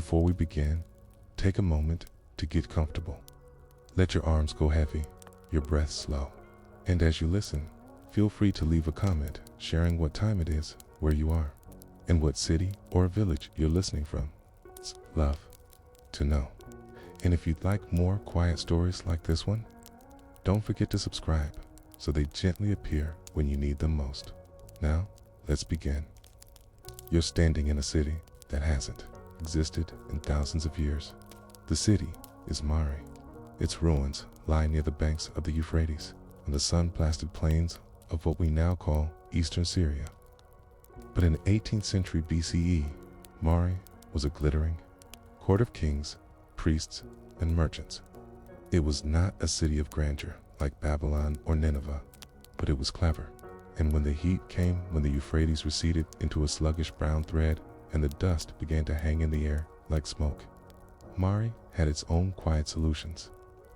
before we begin, take a moment to get comfortable. Let your arms go heavy, your breath slow. And as you listen, feel free to leave a comment sharing what time it is, where you are, and what city or village you're listening from. It's love to know. And if you'd like more quiet stories like this one, don't forget to subscribe so they gently appear when you need them most. Now, let's begin. You're standing in a city that hasn't existed in thousands of years. The city is Mari. Its ruins lie near the banks of the Euphrates on the sun-blasted plains of what we now call eastern Syria. But in the 18th century BCE, Mari was a glittering court of kings, priests, and merchants. It was not a city of grandeur like Babylon or Nineveh, but it was clever. And when the heat came, when the Euphrates receded into a sluggish brown thread and the dust began to hang in the air like smoke, Mari had its own quiet solutions.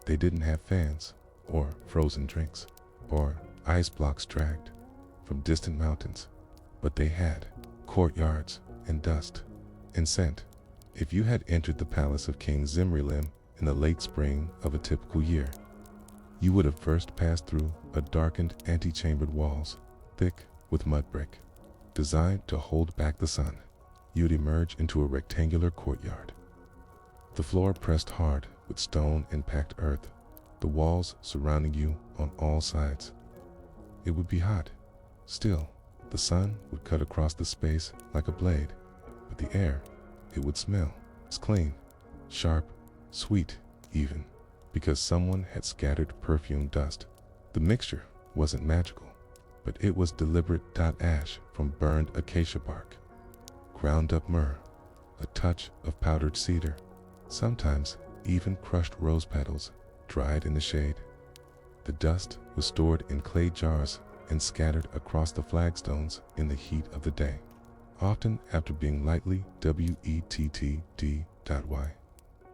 They didn't have fans, or frozen drinks, or ice blocks dragged from distant mountains, but they had courtyards and dust and scent. If you had entered the palace of King Zimrilim in the late spring of a typical year, you would have first passed through a darkened antechambered walls, thick with mud brick, designed to hold back the sun. You'd emerge into a rectangular courtyard. The floor pressed hard with stone and packed earth, the walls surrounding you on all sides. It would be hot. Still, the sun would cut across the space like a blade, but the air, it would smell. It's clean, sharp, sweet even, because someone had scattered perfumed dust. The mixture wasn't magical, but it was deliberate. Ash from burned acacia bark, ground up myrrh, a touch of powdered cedar, sometimes even crushed rose petals dried in the shade. The dust was stored in clay jars and scattered across the flagstones in the heat of the day, often after being lightly wetted.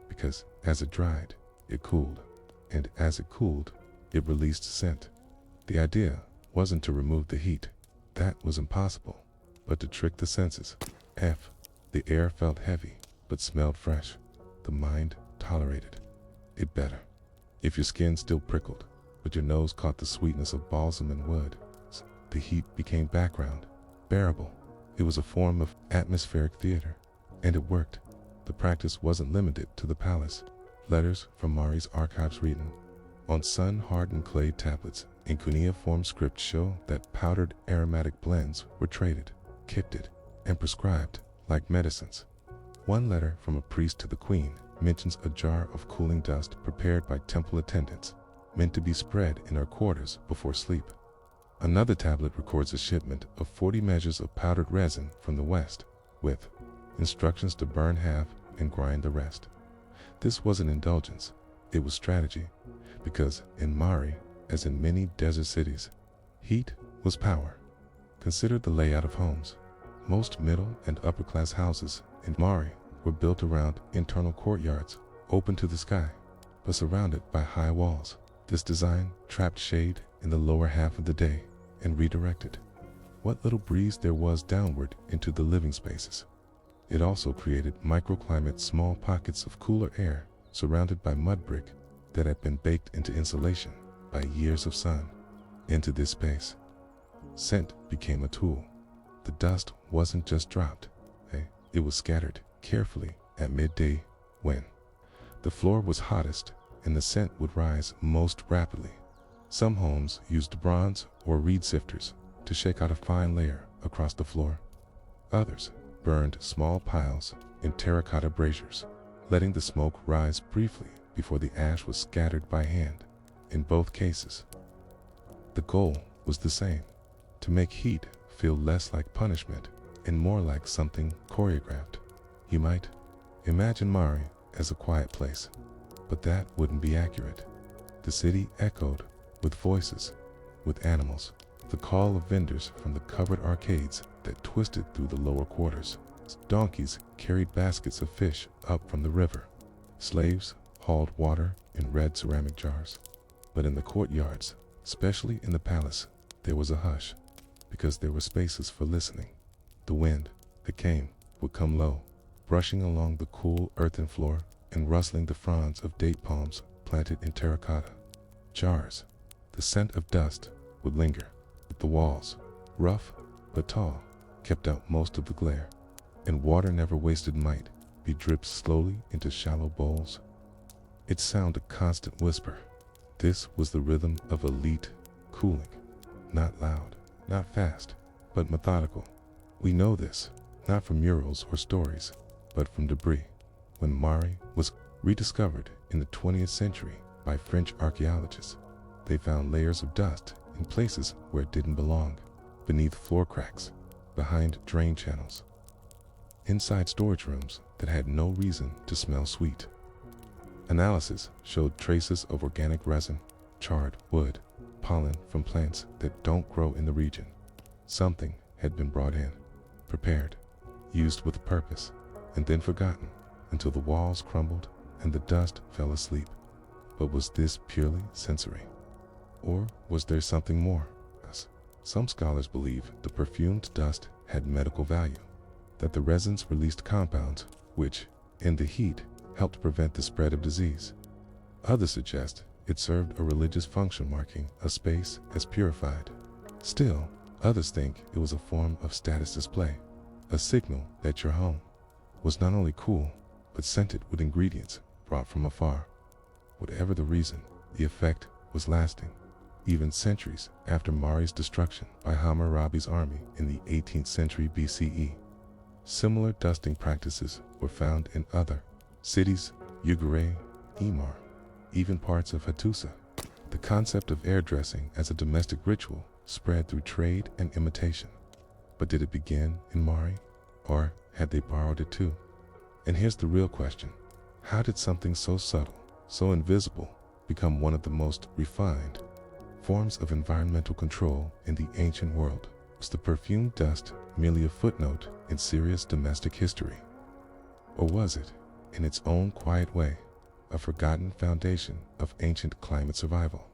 Because as it dried, it cooled, and as it cooled, it released scent. The idea wasn't to remove the heat, that was impossible, but to trick the senses. The air felt heavy, but smelled fresh. The mind tolerated it better. If your skin still prickled, but your nose caught the sweetness of balsam and wood, the heat became background, bearable. It was a form of atmospheric theater, and it worked. The practice wasn't limited to the palace. Letters from Mari's archives written on sun-hardened clay tablets in cuneiform script show that powdered aromatic blends were traded, gifted, and prescribed like medicines. One letter from a priest to the queen mentions a jar of cooling dust prepared by temple attendants, meant to be spread in her quarters before sleep. Another tablet records a shipment of 40 measures of powdered resin from the west, with instructions to burn half and grind the rest. This wasn't indulgence, it was strategy, because in Mari, as in many desert cities, heat was power. Consider the layout of homes. Most middle and upper class houses in Mari were built around internal courtyards, open to the sky, but surrounded by high walls. This design trapped shade in the lower half of the day and redirected what little breeze there was downward into the living spaces. It also created microclimates, small pockets of cooler air surrounded by mud brick that had been baked into insulation by years of sun. Into this space, scent became a tool. The dust wasn't just dropped, it was scattered carefully at midday when the floor was hottest and the scent would rise most rapidly. Some homes used bronze or reed sifters to shake out a fine layer across the floor. Others burned small piles in terracotta braziers, letting the smoke rise briefly before the ash was scattered by hand. In both cases, the goal was the same: to make heat feel less like punishment and more like something choreographed. You might imagine Mari as a quiet place, but that wouldn't be accurate. The city echoed with voices, with animals, the call of vendors from the covered arcades that twisted through the lower quarters. Donkeys carried baskets of fish up from the river. Slaves hauled water in red ceramic jars. But in the courtyards, especially in the palace, there was a hush, because there were spaces for listening. The wind that came would come low, brushing along the cool earthen floor and rustling the fronds of date palms planted in terracotta jars. The scent of dust would linger. The walls, rough but tall, kept out most of the glare, and water never wasted might be dripped slowly into shallow bowls. Its sound a constant whisper. This was the rhythm of elite cooling. Not loud, not fast, but methodical. We know this, not from murals or stories, but from debris. When Mari was rediscovered in the 20th century by French archaeologists, they found layers of dust in places where it didn't belong, beneath floor cracks, behind drain channels, inside storage rooms that had no reason to smell sweet. Analysis showed traces of organic resin, charred wood, pollen from plants that don't grow in the region. Something had been brought in, prepared, used with a purpose, and then forgotten until the walls crumbled and the dust fell asleep. But was this purely sensory? Or was there something more? Some scholars believe the perfumed dust had medical value, that the resins released compounds which, in the heat, helped prevent the spread of disease. Others suggest it served a religious function, marking a space as purified. Still, others think it was a form of status display, a signal that your home was not only cool, but scented with ingredients brought from afar. Whatever the reason, the effect was lasting, even centuries after Mari's destruction by Hammurabi's army in the 18th century BCE. Similar dusting practices were found in other cities, Ugarit, Emar, even parts of Hattusa. The concept of air dressing as a domestic ritual spread through trade and imitation. But did it begin in Mari, or had they borrowed it too? And here's the real question. How did something so subtle, so invisible, become one of the most refined forms of environmental control in the ancient world? Was the perfumed dust merely a footnote in serious domestic history? Or was it, in its own quiet way, a forgotten foundation of ancient climate survival?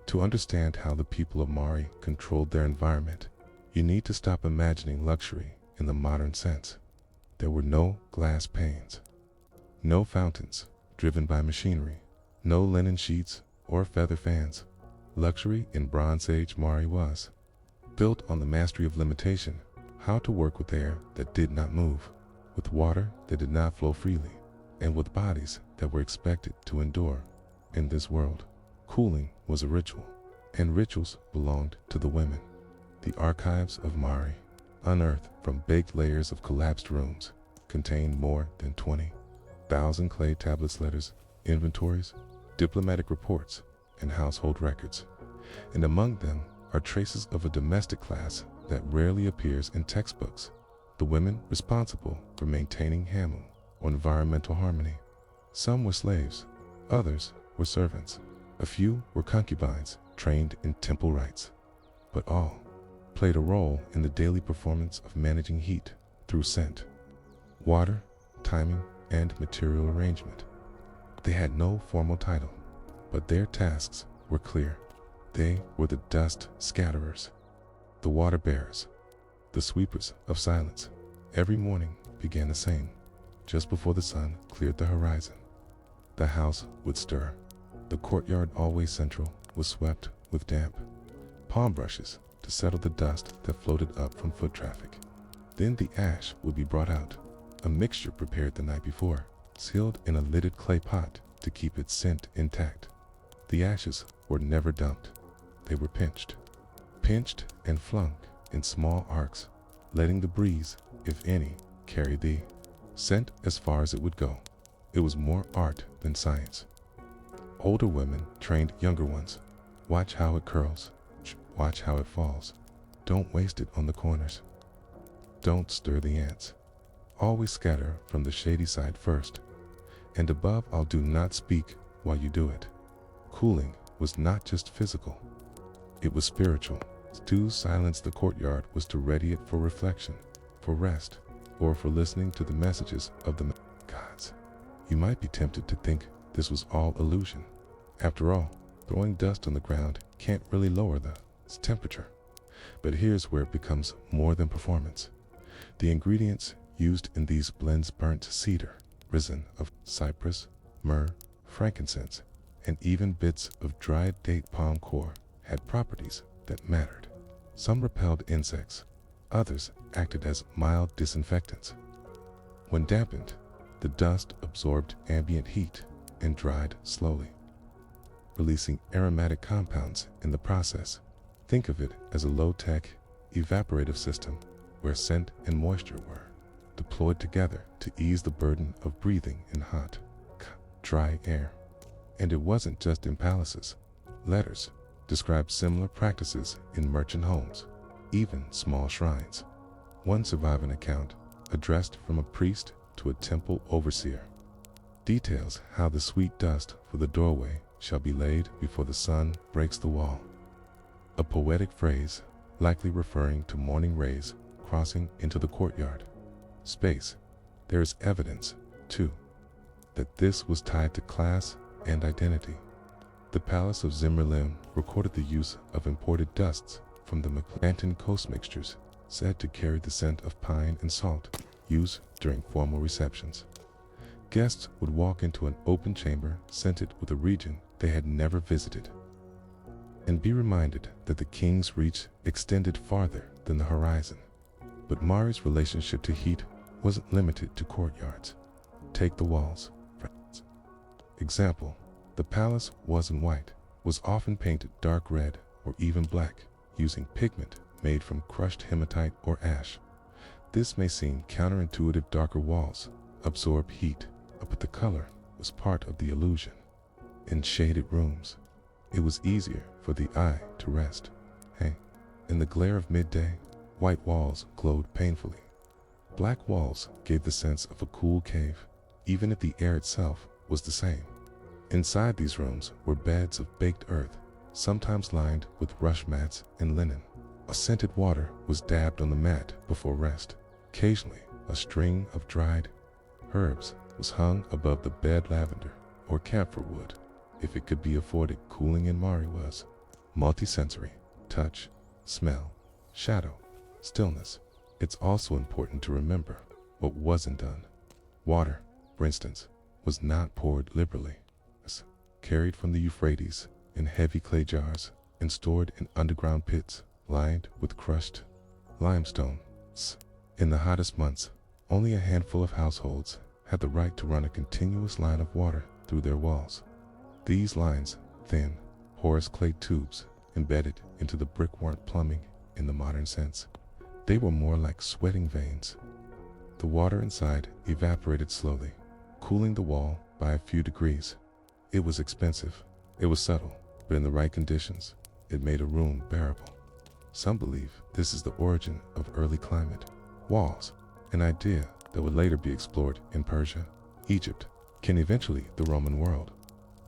To understand how the people of Mari controlled their environment, you need to stop imagining luxury in the modern sense. There were no glass panes, no fountains driven by machinery, no linen sheets or feather fans. Luxury in Bronze Age Mari was built on the mastery of limitation, how to work with air that did not move, with water that did not flow freely, and with bodies that were expected to endure. In this world, cooling was a ritual, and rituals belonged to the women. The archives of Mari, unearthed from baked layers of collapsed rooms, contain more than 20,000 clay tablets, letters, inventories, diplomatic reports, and household records. And among them are traces of a domestic class that rarely appears in textbooks, the women responsible for maintaining Hamu, or environmental harmony. Some were slaves, others were servants, a few were concubines trained in temple rites, but all played a role in the daily performance of managing heat through scent, water, timing, and material arrangement. They had no formal title, but their tasks were clear. They were the dust scatterers, the water bearers, the sweepers of silence. Every morning began the same. Just before the sun cleared the horizon, the house would stir. The courtyard, always central, was swept with damp palm brushes to settle the dust that floated up from foot traffic. Then the ash would be brought out, a mixture prepared the night before, sealed in a lidded clay pot to keep its scent intact. The ashes were never dumped. They were pinched and flung in small arcs, letting the breeze, if any, carry the scent as far as it would go. It was more art than science. Older women trained younger ones. Watch how it curls. Watch how it falls. Don't waste it on the corners. Don't stir the ants. Always scatter from the shady side first. And above all, do not speak while you do it. Cooling was not just physical. It was spiritual. To silence the courtyard was to ready it for reflection, for rest, or for listening to the messages of the gods. You might be tempted to think this was all illusion. After all, throwing dust on the ground can't really lower the temperature. But here's where it becomes more than performance. The ingredients Used in these blends burnt cedar, resin of cypress, myrrh, frankincense, and even bits of dried date palm core had properties that mattered. Some repelled insects, others acted as mild disinfectants. When dampened, the dust absorbed ambient heat and dried slowly, releasing aromatic compounds in the process. Think of it as a low-tech, evaporative system where scent and moisture were deployed together to ease the burden of breathing in hot, dry air. And it wasn't just in palaces. Letters described similar practices in merchant homes, even small shrines. One surviving account, addressed from a priest to a temple overseer, details how the sweet dust for the doorway shall be laid before the sun breaks the wall. A poetic phrase, likely referring to morning rays crossing into the courtyard space. There is evidence, too, that this was tied to class and identity. The Palace of Zimmerlim recorded the use of imported dusts from the McLanton coast mixtures, said to carry the scent of pine and salt, used during formal receptions. Guests would walk into an open chamber scented with a region they had never visited, and be reminded that the king's reach extended farther than the horizon. But Mari's relationship to heat wasn't limited to courtyards. Take the walls, for example. The palace wasn't white, was often painted dark red or even black, using pigment made from crushed hematite or ash. This may seem counterintuitive. Darker walls absorb heat, but the color was part of the illusion. In shaded rooms, it was easier for the eye to rest. In the glare of midday, white walls glowed painfully. Black walls gave the sense of a cool cave, even if the air itself was the same. Inside these rooms were beds of baked earth, sometimes lined with rush mats and linen. A scented water was dabbed on the mat before rest. Occasionally, a string of dried herbs was hung above the bed. Lavender or camphor wood, if it could be afforded. Cooling in Mari was multisensory: touch, smell, shadow, stillness. It's also important to remember what wasn't done. Water, for instance, was not poured liberally. Carried from the Euphrates in heavy clay jars and stored in underground pits lined with crushed limestone. In the hottest months, only a handful of households had the right to run a continuous line of water through their walls. These lines, thin, porous clay tubes embedded into the brick, weren't plumbing in the modern sense. They were more like sweating veins. The water inside evaporated slowly, cooling the wall by a few degrees. It was expensive, it was subtle, but in the right conditions, it made a room bearable. Some believe this is the origin of early climate walls, an idea that would later be explored in Persia, Egypt, and eventually the Roman world.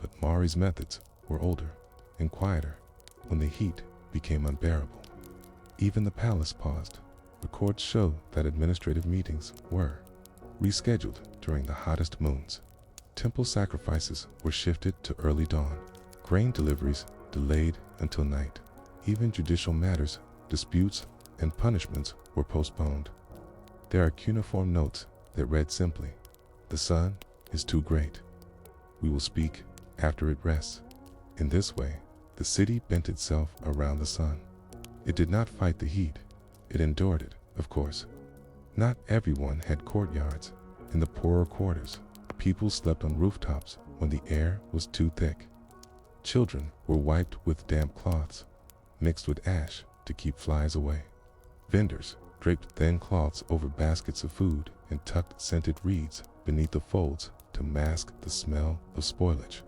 But Mari's methods were older and quieter when the heat became unbearable. Even the palace paused. Records show that administrative meetings were rescheduled during the hottest moons. Temple sacrifices were shifted to early dawn, grain deliveries delayed until night. Even judicial matters, disputes, and punishments were postponed. There are cuneiform notes that read simply, "The sun is too great. We will speak after it rests." In this way, the city bent itself around the sun. It did not fight the heat, it endured it, of course. Not everyone had courtyards. In the poorer quarters, people slept on rooftops when the air was too thick. Children were wiped with damp cloths, mixed with ash to keep flies away. Vendors draped thin cloths over baskets of food and tucked scented reeds beneath the folds to mask the smell of spoilage.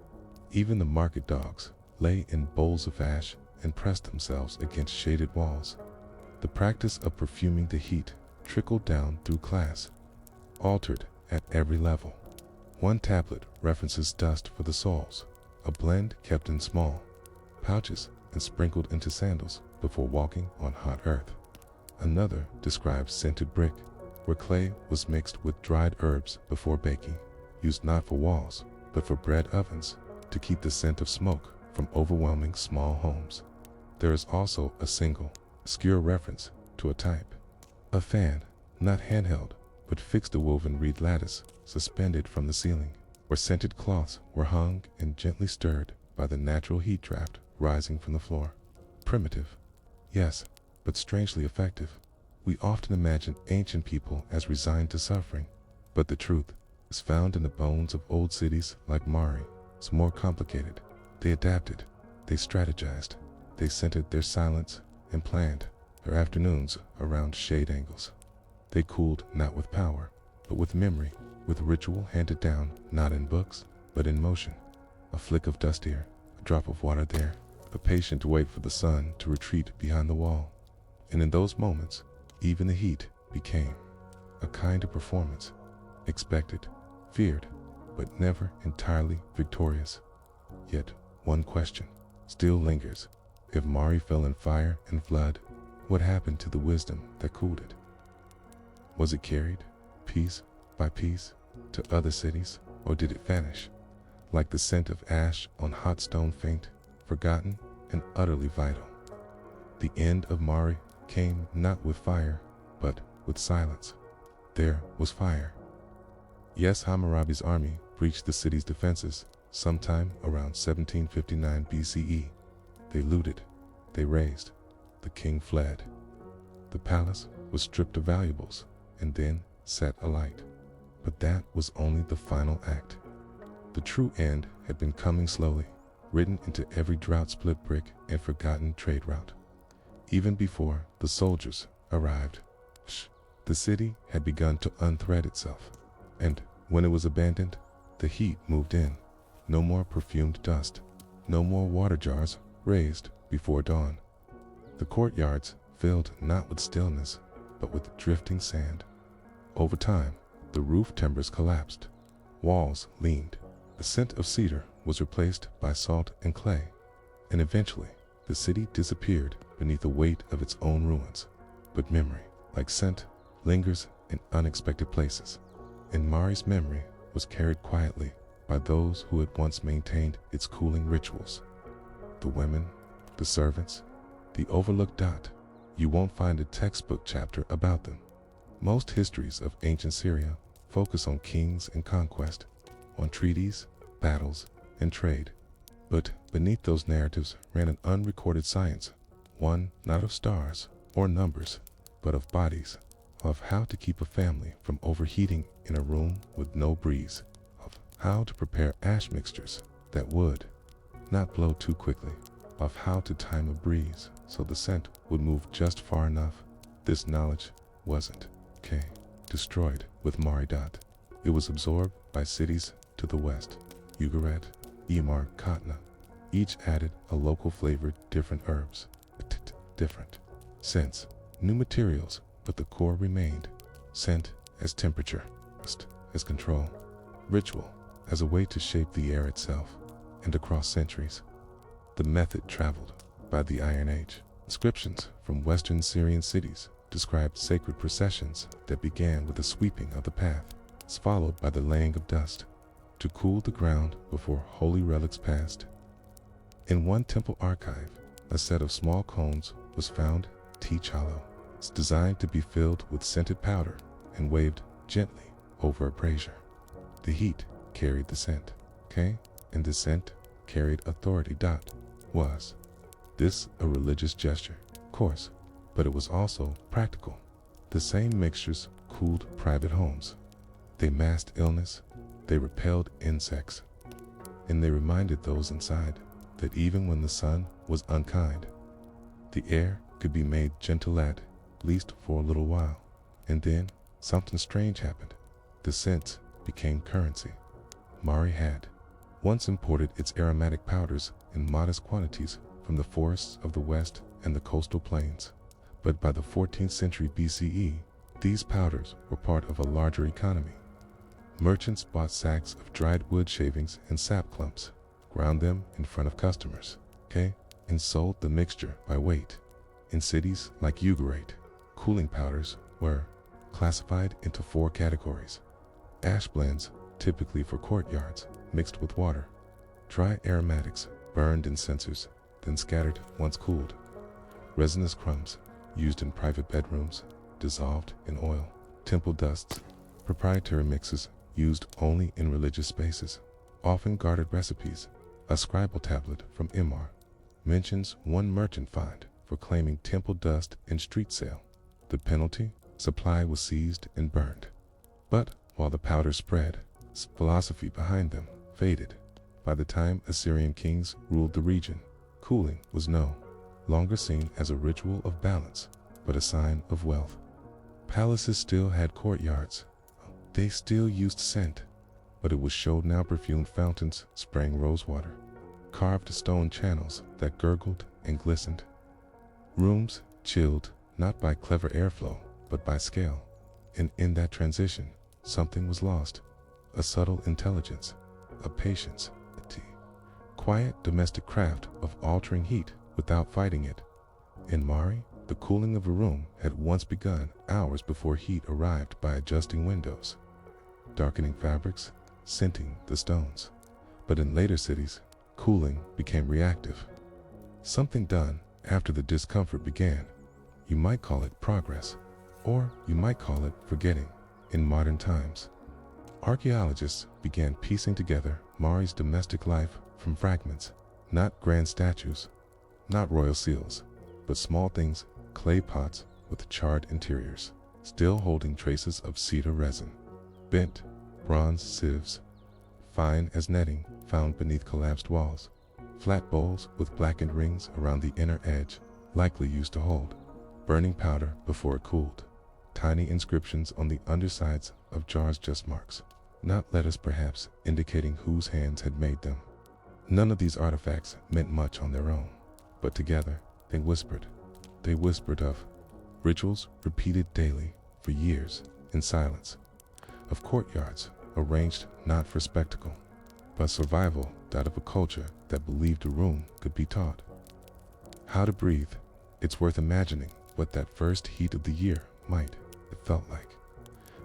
Even the market dogs lay in bowls of ash and pressed themselves against shaded walls. The practice of perfuming the heat trickled down through class, altered at every level. One tablet references dust for the soles, a blend kept in small pouches and sprinkled into sandals before walking on hot earth. Another describes scented brick, where clay was mixed with dried herbs before baking, used not for walls, but for bread ovens to keep the scent of smoke from overwhelming small homes. There is also a single, obscure reference to a type of fan, not handheld, but fixed a woven reed lattice suspended from the ceiling, where scented cloths were hung and gently stirred by the natural heat draft rising from the floor. Primitive, yes, but strangely effective. We often imagine ancient people as resigned to suffering, but the truth is found in the bones of old cities like Mari. It's more complicated. They adapted, they strategized, they centered their silence and planned their afternoons around shade angles. They cooled not with power, but with memory, with ritual handed down not in books, but in motion. A flick of dust here, a drop of water there, a patient wait for the sun to retreat behind the wall. And in those moments, even the heat became a kind of performance, expected, feared, but never entirely victorious. Yet one question still lingers. If Mari fell in fire and flood, what happened to the wisdom that cooled it? Was it carried, piece by piece, to other cities, or did it vanish, like the scent of ash on hot stone, faint, forgotten, and utterly vital? The end of Mari came not with fire, but with silence. There was fire. Yes, Hammurabi's army breached the city's defenses sometime around 1759 BCE. They looted, they razed, the king fled. The palace was stripped of valuables and then set alight. But that was only the final act. The true end had been coming slowly, written into every drought-split brick and forgotten trade route. Even before the soldiers arrived, the city had begun to unthread itself. And when it was abandoned, the heat moved in. No more perfumed dust, no more water jars raised before dawn. The courtyards filled not with stillness, but with drifting sand. Over time, the roof timbers collapsed. Walls leaned. The scent of cedar was replaced by salt and clay. And eventually, the city disappeared beneath the weight of its own ruins. But memory, like scent, lingers in unexpected places. And Mari's memory was carried quietly by those who had once maintained its cooling rituals. The women, the servants, the overlooked dot. You won't find a textbook chapter about them. Most histories of ancient Syria focus on kings and conquest, on treaties, battles, and trade. But beneath those narratives ran an unrecorded science, one not of stars or numbers, but of bodies, of how to keep a family from overheating in a room with no breeze, of how to prepare ash mixtures that would not blow too quickly, of how to time a breeze so the scent would move just far enough. This knowledge wasn't destroyed with Mari-Dot. It was absorbed by cities to the west, Ugarit, Emar, Katna. Each added a local flavored different herbs, different scents, new materials, but the core remained. Scent as temperature, dust as control, ritual as a way to shape the air itself. And across centuries, the method traveled by the Iron Age. Inscriptions from western Syrian cities described sacred processions that began with the sweeping of the path, followed by the laying of dust to cool the ground before holy relics passed. In one temple archive, a set of small cones was found, teach hollow. It's designed to be filled with scented powder and waved gently over a brazier. The heat carried the scent, and the scent carried authority. Was this a religious gesture? Of course, but it was also practical. The same mixtures cooled private homes. They masked illness, they repelled insects, and they reminded those inside that even when the sun was unkind, the air could be made gentle at least for a little while. And then something strange happened. The scents became currency. Mari had once imported its aromatic powders in modest quantities from the forests of the west and the coastal plains. But by the 14th century BCE, these powders were part of a larger economy. Merchants bought sacks of dried wood shavings and sap clumps, ground them in front of customers, and sold the mixture by weight. In cities like Ugarit, cooling powders were classified into 4 categories. Ash blends, typically for courtyards, mixed with water. Dry aromatics, burned in censers, then scattered once cooled. Resinous crumbs, used in private bedrooms, dissolved in oil. Temple dusts, proprietary mixes used only in religious spaces, often guarded recipes. A scribal tablet from Imar mentions one merchant fined for claiming temple dust in street sale. The penalty? Supply was seized and burned. But while the powders spread, philosophy behind them faded. By the time Assyrian kings ruled the region, cooling was no longer seen as a ritual of balance, but a sign of wealth. Palaces still had courtyards. They still used scent, but it was showed now perfumed fountains spraying rosewater, carved stone channels that gurgled and glistened. Rooms chilled not by clever airflow, but by scale. And in that transition, something was lost. A subtle intelligence, a patience, quiet domestic craft of altering heat without fighting it. In Mari, the cooling of a room had once begun hours before heat arrived by adjusting windows, darkening fabrics, scenting the stones. But in later cities, cooling became reactive. Something done after the discomfort began. You might call it progress, or you might call it forgetting. In modern times, archaeologists began piecing together Mari's domestic life from fragments, not grand statues, not royal seals, but small things, clay pots with charred interiors, still holding traces of cedar resin, bent bronze sieves, fine as netting found beneath collapsed walls, flat bowls with blackened rings around the inner edge, likely used to hold burning powder before it cooled, tiny inscriptions on the undersides of jars, just marks, not letters perhaps indicating whose hands had made them. None of these artifacts meant much on their own, but together they whispered. They whispered of rituals repeated daily for years in silence, of courtyards arranged not for spectacle, but survival, that of a culture that believed a room could be taught how to breathe. It's worth imagining what that first heat of the year might have felt like.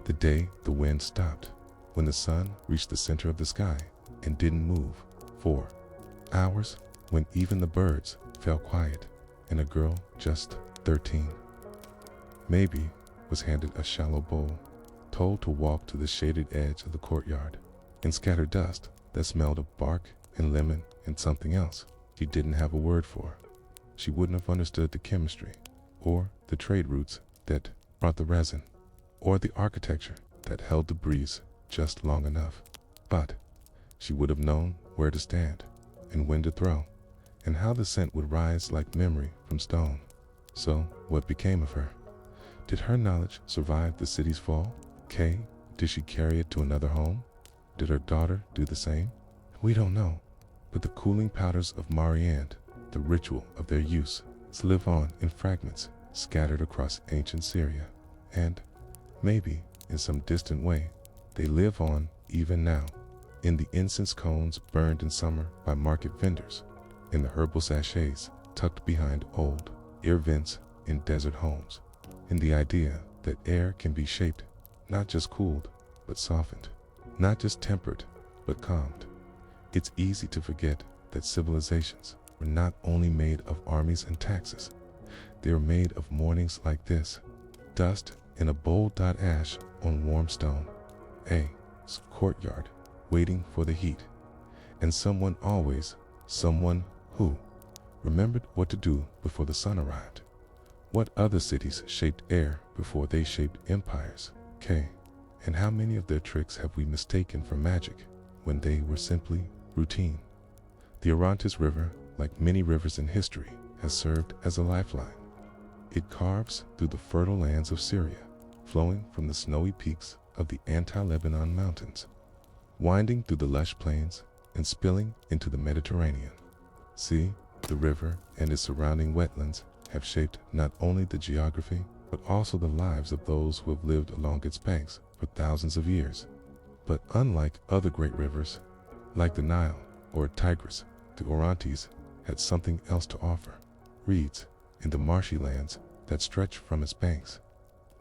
The day the wind stopped, when the sun reached the center of the sky and didn't move for hours, when even the birds fell quiet, and a girl just 13, maybe, was handed a shallow bowl, told to walk to the shaded edge of the courtyard and scatter dust that smelled of bark and lemon and something else she didn't have a word for. She wouldn't have understood the chemistry, or the trade routes that brought the resin, or the architecture that held the breeze just long enough. But she would have known where to stand and when to throw, and how the scent would rise like memory from stone. So what became of her? Did her knowledge survive the city's fall? Did she carry it to another home? Did her daughter do the same? We don't know, but the cooling powders of Mariand, the ritual of their use, live on in fragments scattered across ancient Syria, and maybe in some distant way they live on even now, in the incense cones burned in summer by market vendors, in the herbal sachets tucked behind old air vents in desert homes, in the idea that air can be shaped, not just cooled, but softened, not just tempered, but calmed. It's easy to forget that civilizations were not only made of armies and taxes. They were made of mornings like this, dust in a bowl. Ash on warm stone, a courtyard waiting for the heat, and someone who remembered what to do before the sun arrived. What other cities shaped air before they shaped empires? And how many of their tricks have we mistaken for magic when they were simply routine? The Orontes River, like many rivers in history, has served as a lifeline. It carves through the fertile lands of Syria, flowing from the snowy peaks of the anti-Lebanon mountains, winding through the lush plains and spilling into the Mediterranean. See, the river and its surrounding wetlands have shaped not only the geography, but also the lives of those who have lived along its banks for thousands of years. But unlike other great rivers, like the Nile or Tigris, the Orontes had something else to offer: reeds in the marshy lands that stretch from its banks.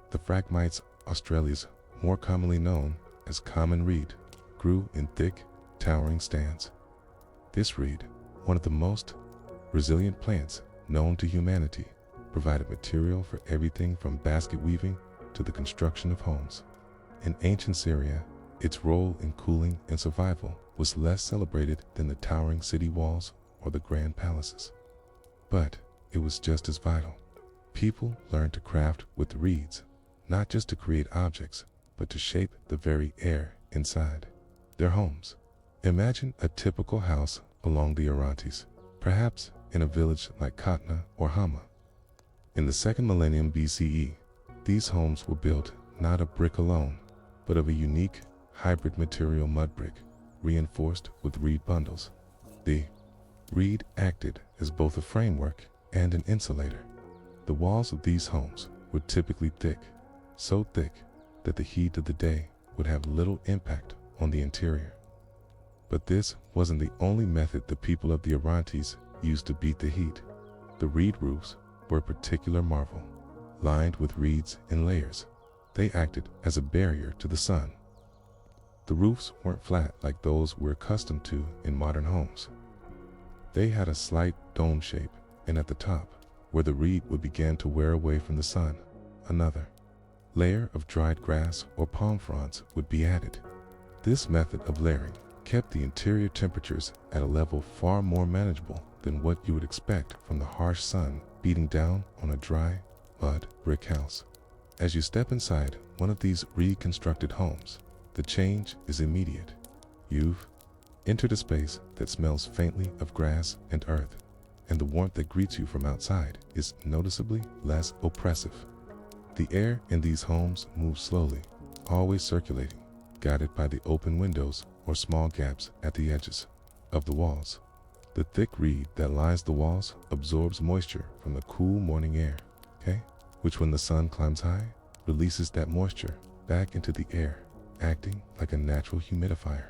The Phragmites australis, more commonly known as common reed, grew in thick, towering stands. This reed, one of the most resilient plants known to humanity, provided material for everything from basket weaving to the construction of homes. In ancient Syria, its role in cooling and survival was less celebrated than the towering city walls or the grand palaces. But it was just as vital. People learned to craft with reeds, not just to create objects, but to shape the very air inside their homes. Imagine a typical house along the Orontes, perhaps in a village like Katna or Hama. In the 2nd millennium BCE, these homes were built not of brick alone, but of a unique hybrid material mud brick, reinforced with reed bundles. The reed acted as both a framework and an insulator. The walls of these homes were typically thick, so thick that the heat of the day would have little impact on the interior. But this wasn't the only method the people of the Orontes used to beat the heat. The reed roofs were a particular marvel. Lined with reeds in layers, they acted as a barrier to the sun. The roofs weren't flat like those we're accustomed to in modern homes. They had a slight dome shape, and at the top, where the reed would begin to wear away from the sun, another layer of dried grass or palm fronds would be added. This method of layering kept the interior temperatures at a level far more manageable than what you would expect from the harsh sun beating down on a dry, mud brick house. As you step inside one of these reconstructed homes, the change is immediate. You've entered a space that smells faintly of grass and earth, and the warmth that greets you from outside is noticeably less oppressive. The air in these homes moves slowly, always circulating, guided by the open windows or small gaps at the edges of the walls. The thick reed that lines the walls absorbs moisture from the cool morning air, which when the sun climbs high, releases that moisture back into the air, acting like a natural humidifier.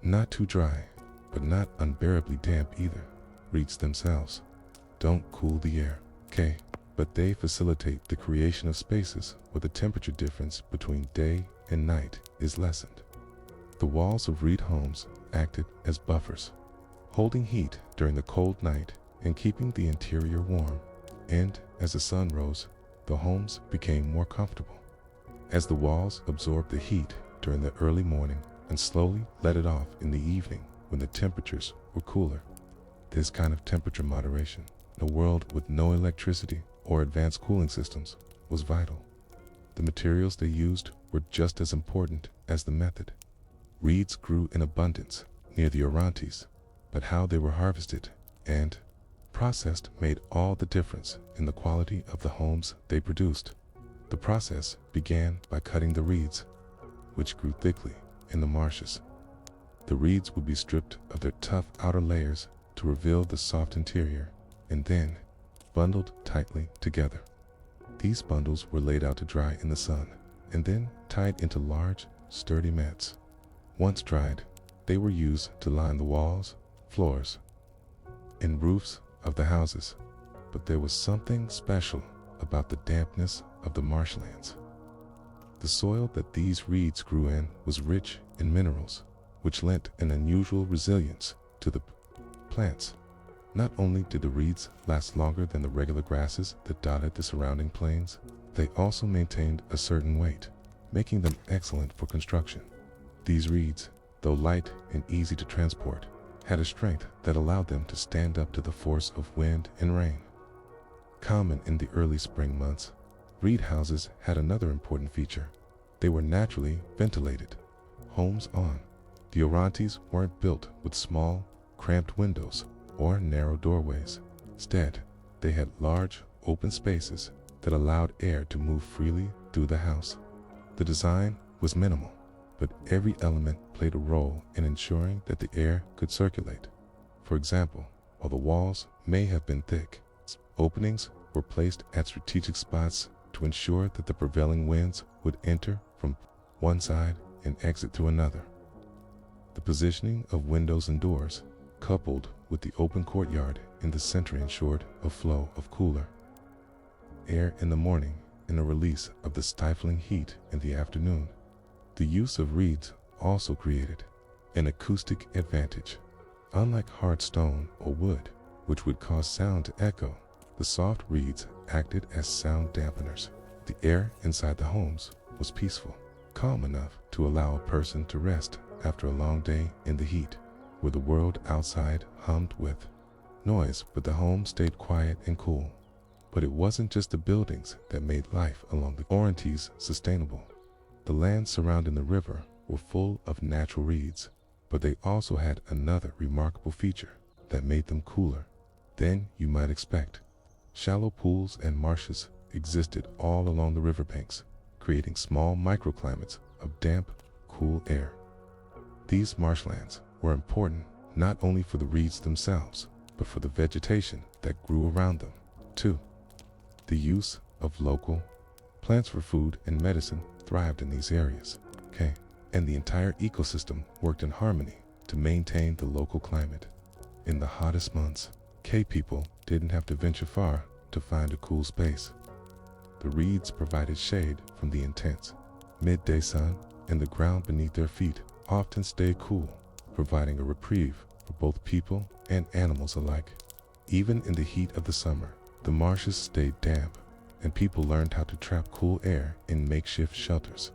Not too dry, but not unbearably damp either. Reeds themselves don't cool the air, but they facilitate the creation of spaces where the temperature difference between day and night is lessened. The walls of reed homes acted as buffers, holding heat during the cold night and keeping the interior warm. And as the sun rose, the homes became more comfortable. As the walls absorbed the heat during the early morning and slowly let it off in the evening when the temperatures were cooler. This kind of temperature moderation, in a world with no electricity or advanced cooling systems, was vital. The materials they used were just as important as the method. Reeds grew in abundance near the Orontes, but how they were harvested and processed made all the difference in the quality of the homes they produced. The process began by cutting the reeds, which grew thickly in the marshes. The reeds would be stripped of their tough outer layers to reveal the soft interior, and then bundled tightly together. These bundles were laid out to dry in the sun, and then tied into large, sturdy mats. Once dried, they were used to line the walls, floors, and roofs of the houses. But there was something special about the dampness of the marshlands. The soil that these reeds grew in was rich in minerals, which lent an unusual resilience to the plants. Not only did the reeds last longer than the regular grasses that dotted the surrounding plains, they also maintained a certain weight, making them excellent for construction. These reeds, though light and easy to transport, had a strength that allowed them to stand up to the force of wind and rain. Common in the early spring months, reed houses had another important feature. They were naturally ventilated. Homes on the Orontes weren't built with small, cramped windows or narrow doorways. Instead, they had large, open spaces that allowed air to move freely through the house. The design was minimal, but every element played a role in ensuring that the air could circulate. For example, while the walls may have been thick, openings were placed at strategic spots to ensure that the prevailing winds would enter from one side and exit through another. The positioning of windows and doors, coupled with the open courtyard in the center, ensured a flow of cooler air in the morning and a release of the stifling heat in the afternoon. The use of reeds also created an acoustic advantage. Unlike hard stone or wood, which would cause sound to echo, the soft reeds acted as sound dampeners. The air inside the homes was peaceful, calm enough to allow a person to rest after a long day in the heat, where the world outside hummed with noise, but the home stayed quiet and cool. But it wasn't just the buildings that made life along the Orontes sustainable. The lands surrounding the river were full of natural reeds, but they also had another remarkable feature that made them cooler than you might expect. Shallow pools and marshes existed all along the riverbanks, creating small microclimates of damp, cool air. These marshlands were important not only for the reeds themselves, but for the vegetation that grew around them, too. The use of local plants for food and medicine thrived in these areas, and the entire ecosystem worked in harmony to maintain the local climate. In the hottest months, people didn't have to venture far to find a cool space. The reeds provided shade from the intense midday sun, and the ground beneath their feet often stayed cool, providing a reprieve for both people and animals alike. Even in the heat of the summer, the marshes stayed damp, and people learned how to trap cool air in makeshift shelters,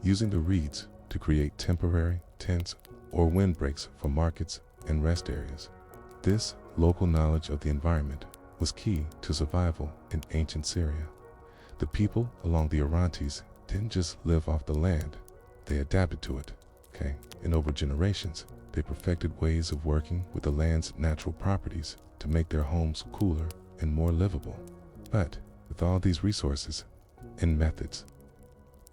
using the reeds to create temporary tents or windbreaks for markets and rest areas. This local knowledge of the environment was key to survival in ancient Syria. The people along the Orontes didn't just live off the land, they adapted to it, and over generations, they perfected ways of working with the land's natural properties to make their homes cooler and more livable. But with all these resources and methods,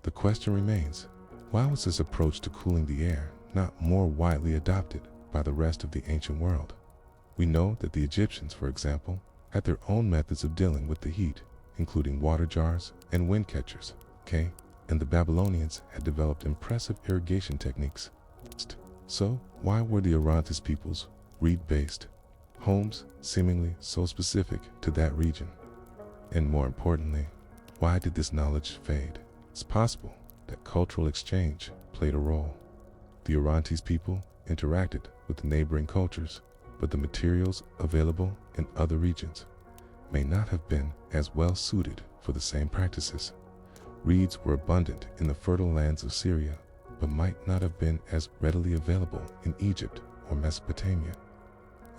the question remains, why was this approach to cooling the air not more widely adopted by the rest of the ancient world? We know that the Egyptians, for example, had their own methods of dealing with the heat, including water jars and wind catchers, and the Babylonians had developed impressive irrigation techniques. So why were the Orontes people's reed-based homes seemingly so specific to that region? And more importantly, why did this knowledge fade? It's possible that cultural exchange played a role. The Orontes people interacted with the neighboring cultures, but the materials available in other regions may not have been as well suited for the same practices. Reeds were abundant in the fertile lands of Syria, but might not have been as readily available in Egypt or Mesopotamia.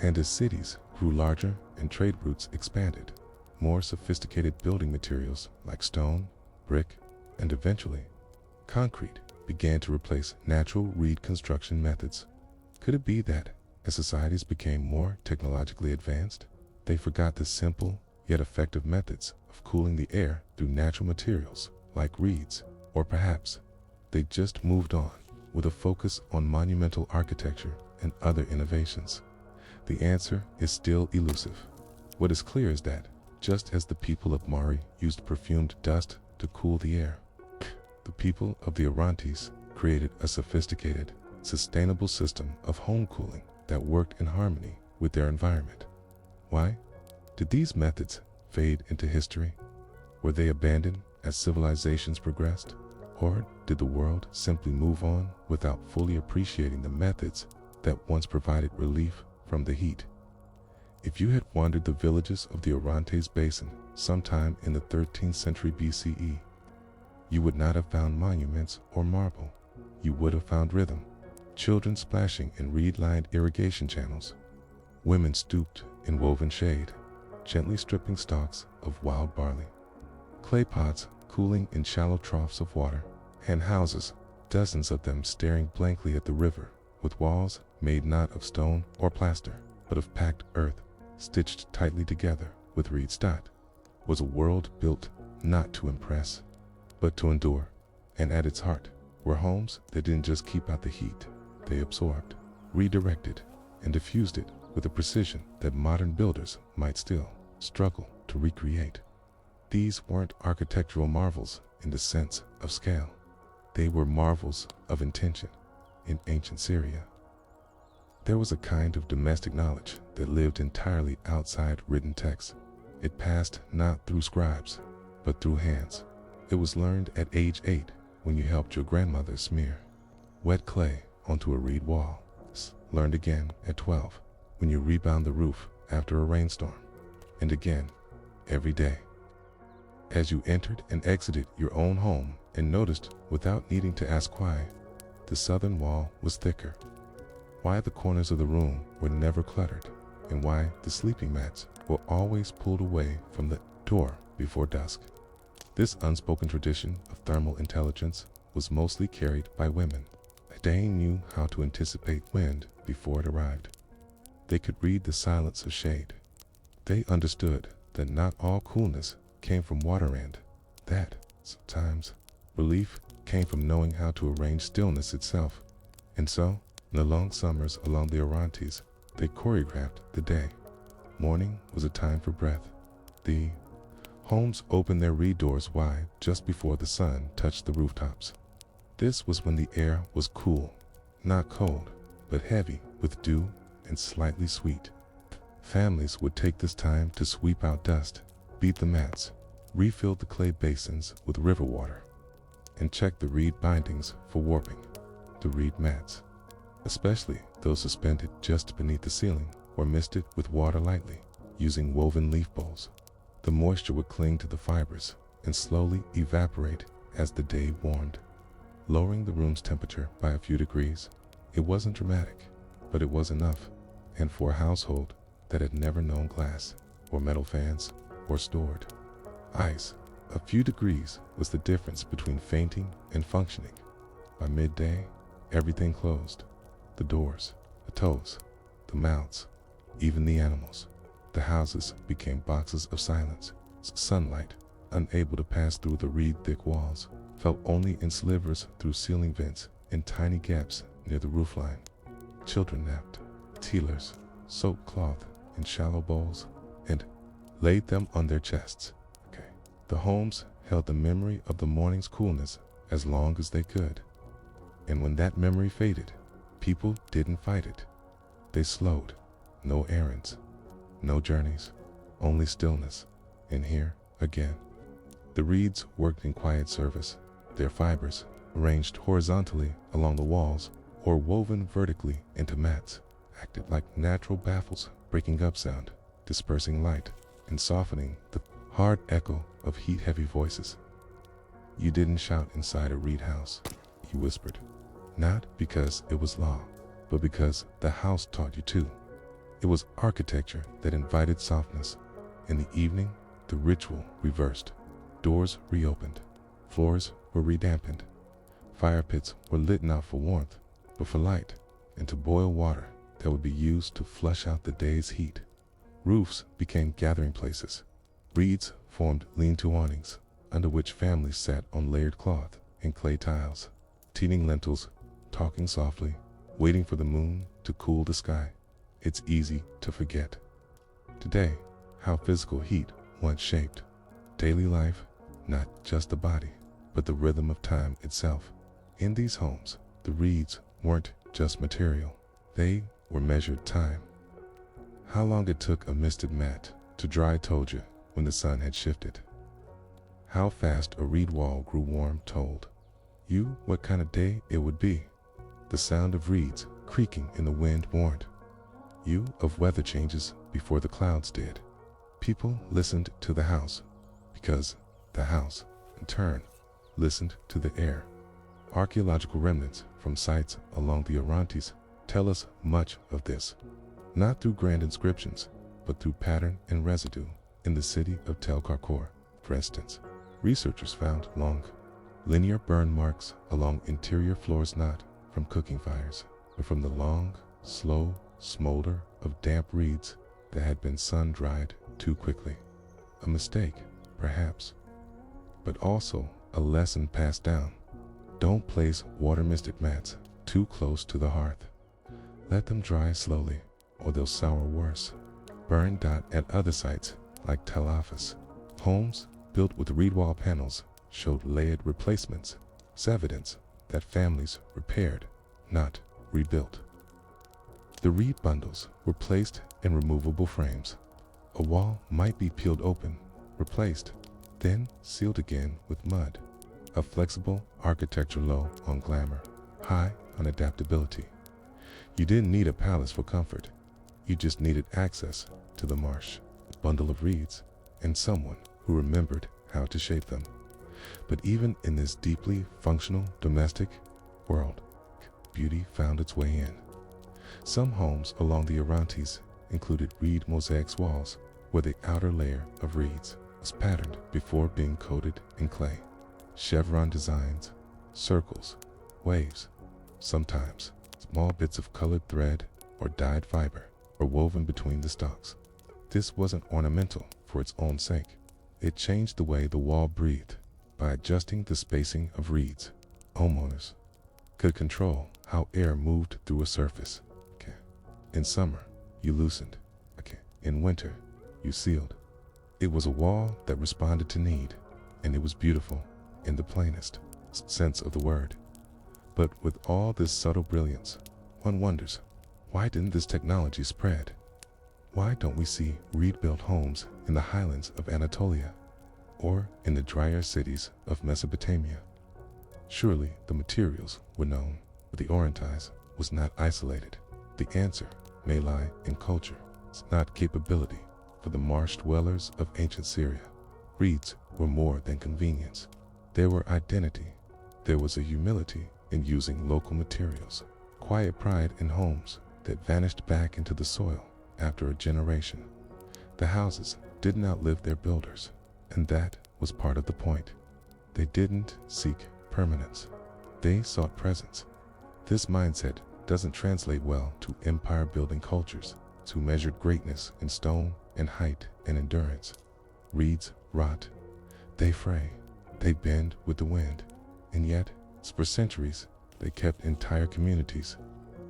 And as cities grew larger and trade routes expanded, more sophisticated building materials like stone, brick, and eventually concrete began to replace natural reed construction methods. Could it be that as societies became more technologically advanced, they forgot the simple yet effective methods of cooling the air through natural materials like reeds? Or perhaps they just moved on with a focus on monumental architecture and other innovations? The answer is still elusive. What is clear is that just as the people of Mari used perfumed dust to cool the air, the people of the Orontes created a sophisticated, sustainable system of home cooling that worked in harmony with their environment. Why did these methods fade into history? Were they abandoned as civilizations progressed? Or did the world simply move on without fully appreciating the methods that once provided relief from the heat? If you had wandered the villages of the Orontes Basin sometime in the 13th century BCE, you would not have found monuments or marble. You would have found rhythm, children splashing in reed-lined irrigation channels, women stooped in woven shade, gently stripping stalks of wild barley, clay pots cooling in shallow troughs of water, and houses, dozens of them staring blankly at the river, with walls made not of stone or plaster, but of packed earth, stitched tightly together with reeds. Was a world built not to impress, but to endure. And at its heart were homes that didn't just keep out the heat, they absorbed, redirected, and diffused it with a precision that modern builders might still struggle to recreate. These weren't architectural marvels in the sense of scale. They were marvels of intention. In ancient Syria, there was a kind of domestic knowledge that lived entirely outside written text. It passed not through scribes, but through hands. It was learned at age 8 when you helped your grandmother smear wet clay onto a reed wall. Learned again at 12 when you rebound the roof after a rainstorm. And again, every day. As you entered and exited your own home and noticed, without needing to ask why, the southern wall was thicker, why the corners of the room were never cluttered, and why the sleeping mats were always pulled away from the door before dusk. This unspoken tradition of thermal intelligence was mostly carried by women. They knew how to anticipate wind before it arrived. They could read the silence of shade. They understood that not all coolness came from water, and that sometimes relief came from knowing how to arrange stillness itself. And so, in the long summers along the Orontes, they choreographed the day. Morning was a time for breath. The homes opened their reed doors wide just before the sun touched the rooftops. This was when the air was cool, not cold, but heavy with dew and slightly sweet. Families would take this time to sweep out dust, beat the mats, refill the clay basins with river water, and check the reed bindings for warping. The reed mats, especially those suspended just beneath the ceiling, were misted with water lightly, using woven leaf bowls. The moisture would cling to the fibers and slowly evaporate as the day warmed, lowering the room's temperature by a few degrees. It wasn't dramatic, but it was enough, and for a household that had never known glass, or metal fans, or stored ice, a few degrees was the difference between fainting and functioning. By midday, everything closed. The doors, the toes, the mouths, even the animals. The houses became boxes of silence. Sunlight, unable to pass through the reed-thick walls, fell only in slivers through ceiling vents and tiny gaps near the roofline. Children napped. Tealers soaked cloth in shallow bowls and laid them on their chests. The homes held the memory of the morning's coolness as long as they could. And when that memory faded, people didn't fight it. They slowed. No errands, no journeys, only stillness. And here, again, the reeds worked in quiet service, their fibers, arranged horizontally along the walls or woven vertically into mats, acted like natural baffles, breaking up sound, dispersing light, and softening the hard echo of heat-heavy voices. You didn't shout inside a reed house, you whispered, not because it was law, but because the house taught you to. It was architecture that invited softness. In the evening, the ritual reversed. Doors reopened, floors were redampened, fire pits were lit not for warmth, but for light, and to boil water that would be used to flush out the day's heat. Roofs became gathering places. Reeds formed lean-to awnings, under which families sat on layered cloth and clay tiles, teething lentils, talking softly, waiting for the moon to cool the sky. It's easy to forget today how physical heat once shaped daily life, not just the body, but the rhythm of time itself. In these homes, the reeds weren't just material. They were measured time. How long it took a misted mat to dry told you when the sun had shifted. How fast a reed wall grew warm told you what kind of day it would be. The sound of reeds creaking in the wind warned you of weather changes before the clouds did. People listened to the house because the house, in turn, listened to the air. Archaeological remnants from sites along the Orontes tell us much of this, not through grand inscriptions, but through pattern and residue. In the city of Tel Karkor, for instance, researchers found long, linear burn marks along interior floors, not from cooking fires, but from the long, slow smolder of damp reeds that had been sun-dried too quickly. A mistake, perhaps, but also a lesson passed down. Don't place water-misted mats too close to the hearth. Let them dry slowly, or they'll sour worse. Burn at other sites, like Tel Afis. Homes built with reed wall panels showed layered replacements, evidence that families repaired, not rebuilt. The reed bundles were placed in removable frames. A wall might be peeled open, replaced, then sealed again with mud. A flexible architecture low on glamour, high on adaptability. You didn't need a palace for comfort. You just needed access to the marsh, a bundle of reeds, and someone who remembered how to shape them. But even in this deeply functional domestic world, beauty found its way in. Some homes along the Orontes included reed mosaics walls where the outer layer of reeds was patterned before being coated in clay. Chevron designs, circles, waves, sometimes small bits of colored thread or dyed fiber were woven between the stalks. This wasn't ornamental for its own sake. It changed the way the wall breathed by adjusting the spacing of reeds. Homeowners could control how air moved through a surface. In summer, you loosened. In winter, you sealed. It was a wall that responded to need, and it was beautiful in the plainest sense of the word. But with all this subtle brilliance, one wonders, why didn't this technology spread? Why don't we see reed-built homes in the highlands of Anatolia or in the drier cities of Mesopotamia? Surely the materials were known, but the Orontes was not isolated. The answer may lie in culture, not capability. For the marsh dwellers of ancient Syria, reeds were more than convenience. They were identity. There was a humility in using local materials, quiet pride in homes that vanished back into the soil after a generation. The houses didn't outlive their builders, and that was part of the point. They didn't seek permanence. They sought presence. This mindset doesn't translate well to empire-building cultures, who measured greatness in stone and height and endurance. Reeds rot, they fray, they bend with the wind, and yet, for centuries, they kept entire communities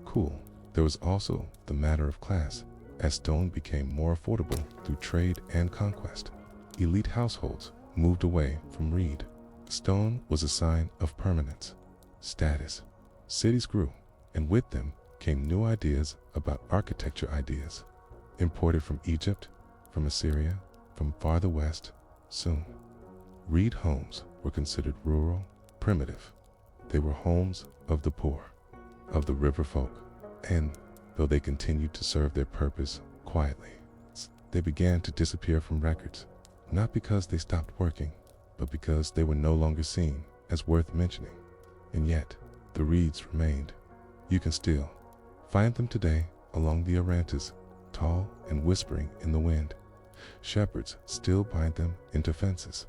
cool. There was also the matter of class, as stone became more affordable through trade and conquest. Elite households moved away from reed. Stone was a sign of permanence, status. Cities grew, and with them came new ideas about architecture, ideas imported from Egypt, from Assyria, from farther west. Soon, reed homes were considered rural, primitive. They were homes of the poor, of the river folk, and though they continued to serve their purpose quietly, they began to disappear from records, not because they stopped working, but because they were no longer seen as worth mentioning. And yet, the reeds remained. You can still find them today along the Orontes, tall and whispering in the wind. Shepherds still bind them into fences.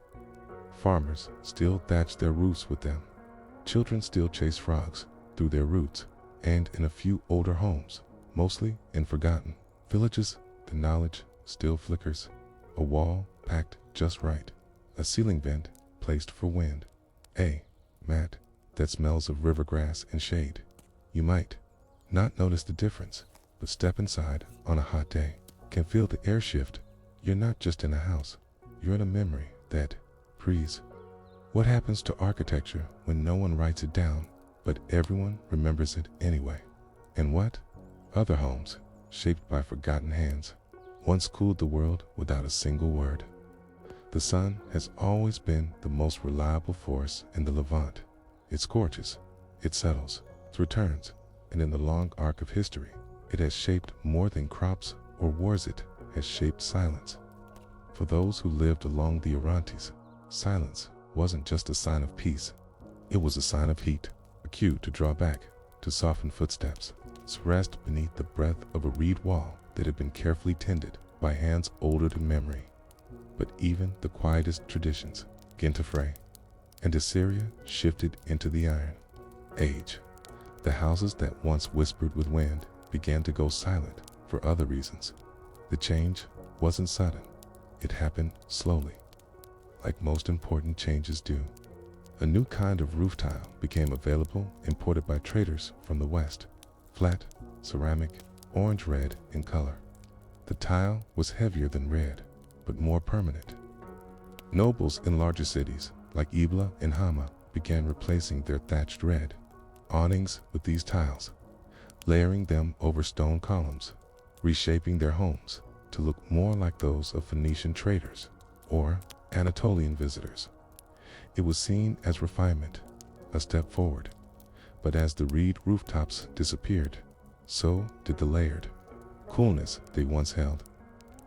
Farmers still thatch their roofs with them. Children still chase frogs through their roots, and in a few older homes, mostly in forgotten villages, the knowledge still flickers. A wall packed just right, a ceiling vent placed for wind, a mat that smells of river grass and shade. You might not notice the difference, but step inside on a hot day, can feel the air shift. You're not just in a house, you're in a memory that breathes. What happens to architecture when no one writes it down, but everyone remembers it anyway? And what? Other homes, shaped by forgotten hands, once cooled the world without a single word. The sun has always been the most reliable force in the Levant. It scorches, it settles, it returns, and in the long arc of history, it has shaped more than crops or wars. It has shaped silence. For those who lived along the Orontes, silence wasn't just a sign of peace. It was a sign of heat, a cue to draw back, to soften footsteps, to rest beneath the breath of a reed wall that had been carefully tended by hands older than memory. But even the quietest traditions began to fray, and Assyria shifted into the Iron Age. The houses that once whispered with wind began to go silent for other reasons. The change wasn't sudden. It happened slowly, like most important changes do. A new kind of roof tile became available, imported by traders from the West. Flat, ceramic, orange-red in color. The tile was heavier than red, but more permanent. Nobles in larger cities, like Ebla and Hama, began replacing their thatched red awnings with these tiles, layering them over stone columns, reshaping their homes to look more like those of Phoenician traders or Anatolian visitors. It was seen as refinement, a step forward. But as the reed rooftops disappeared, so did the layered coolness they once held.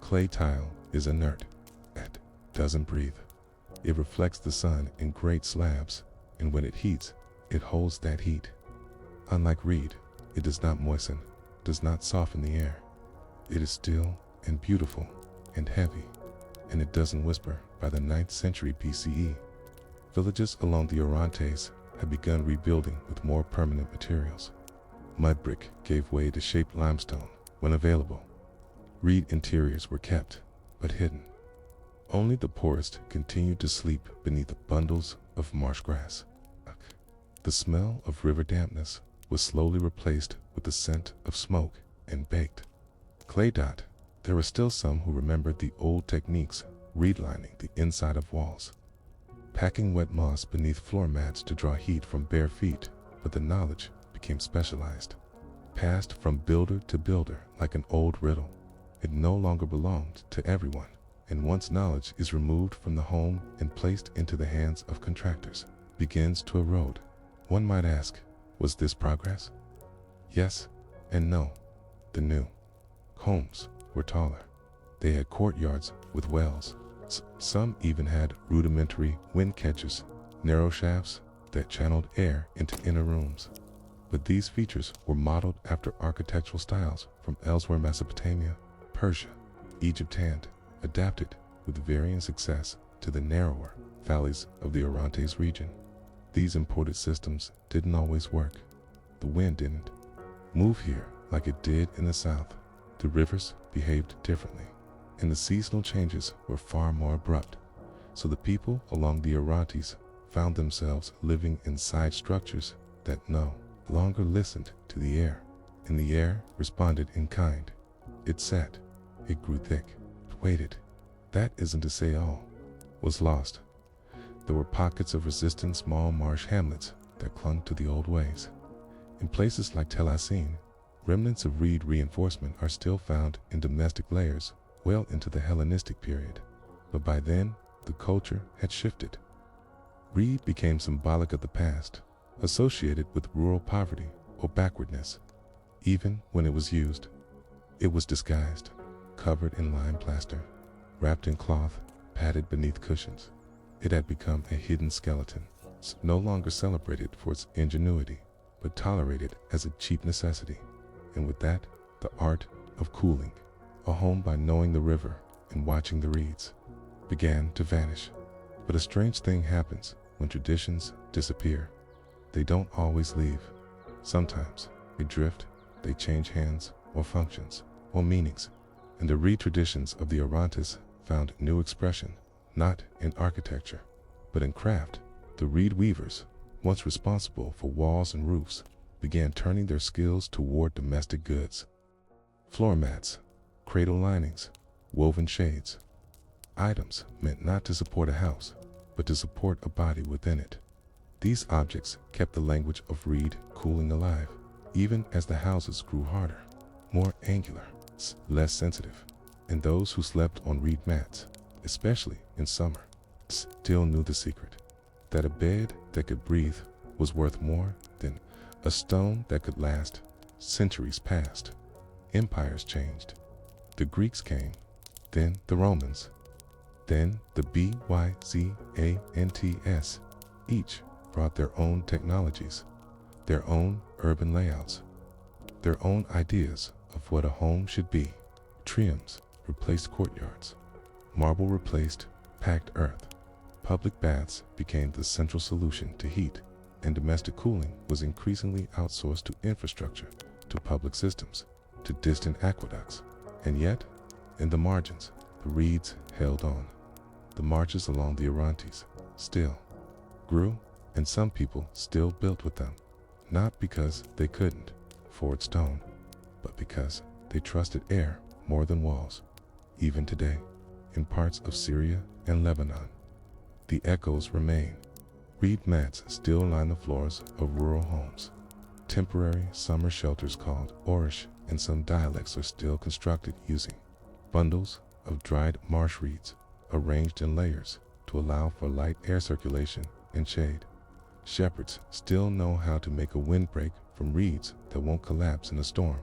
Clay tile is inert. It doesn't breathe. It reflects the sun in great slabs, and when it heats, it holds that heat. Unlike reed, it does not moisten, does not soften the air. It is still and beautiful and heavy, and it doesn't whisper. By the 9th century BCE, villages along the Orontes had begun rebuilding with more permanent materials. Mud brick gave way to shaped limestone when available. Reed interiors were kept, but hidden. Only the poorest continued to sleep beneath the bundles of marsh grass. The smell of river dampness was slowly replaced with the scent of smoke and baked clay. There were still some who remembered the old techniques, reed lining the inside of walls, packing wet moss beneath floor mats to draw heat from bare feet, but the knowledge became specialized, passed from builder to builder like an old riddle. It no longer belonged to everyone, and once knowledge is removed from the home and placed into the hands of contractors, begins to erode. One might ask, was this progress? Yes and no. The new homes were taller. They had courtyards with wells. Some even had rudimentary wind catchers, narrow shafts that channeled air into inner rooms. But these features were modeled after architectural styles from elsewhere Mesopotamia, Persia, Egypt, and adapted with varying success to the narrower valleys of the Orontes region. These imported systems didn't always work. The wind didn't move here like it did in the south. The rivers behaved differently, and the seasonal changes were far more abrupt. So the people along the Orontes found themselves living in side structures that no longer listened to the air, and the air responded in kind. It sat, it grew thick, it waited. That isn't to say all was lost. There were pockets of resistant small marsh hamlets that clung to the old ways. In places like Tel Assine, remnants of reed reinforcement are still found in domestic layers well into the Hellenistic period, but by then the culture had shifted. Reed became symbolic of the past, associated with rural poverty or backwardness. Even when it was used, it was disguised, covered in lime plaster, wrapped in cloth, padded beneath cushions. It had become a hidden skeleton, no longer celebrated for its ingenuity, but tolerated as a cheap necessity. And with that, the art of cooling, a home by knowing the river and watching the reeds, began to vanish. But a strange thing happens when traditions disappear. They don't always leave. Sometimes they drift, they change hands or functions or meanings. And the reed traditions of the Orontes found new expression, not in architecture, but in craft. The reed weavers, once responsible for walls and roofs, began turning their skills toward domestic goods. Floor mats, cradle linings, woven shades. Items meant not to support a house, but to support a body within it. These objects kept the language of reed cooling alive, even as the houses grew harder, more angular, less sensitive. And those who slept on reed mats, especially in summer, still knew the secret, that a bed that could breathe was worth more than a stone that could last. Centuries passed. Empires changed. The Greeks came, then the Romans, then the Byzantines. Each brought their own technologies, their own urban layouts, their own ideas of what a home should be. Triumphs replaced courtyards. Marble replaced packed earth. Public baths became the central solution to heat, and domestic cooling was increasingly outsourced to infrastructure, to public systems, to distant aqueducts. And yet, in the margins, the reeds held on. The marches along the Orontes still grew, and some people still built with them, not because they couldn't afford stone, but because they trusted air more than walls. Even today, in parts of Syria and Lebanon, the echoes remain. Reed mats still line the floors of rural homes. Temporary summer shelters called orish in some dialects are still constructed using bundles of dried marsh reeds arranged in layers to allow for light air circulation and shade. Shepherds still know how to make a windbreak from reeds that won't collapse in a storm.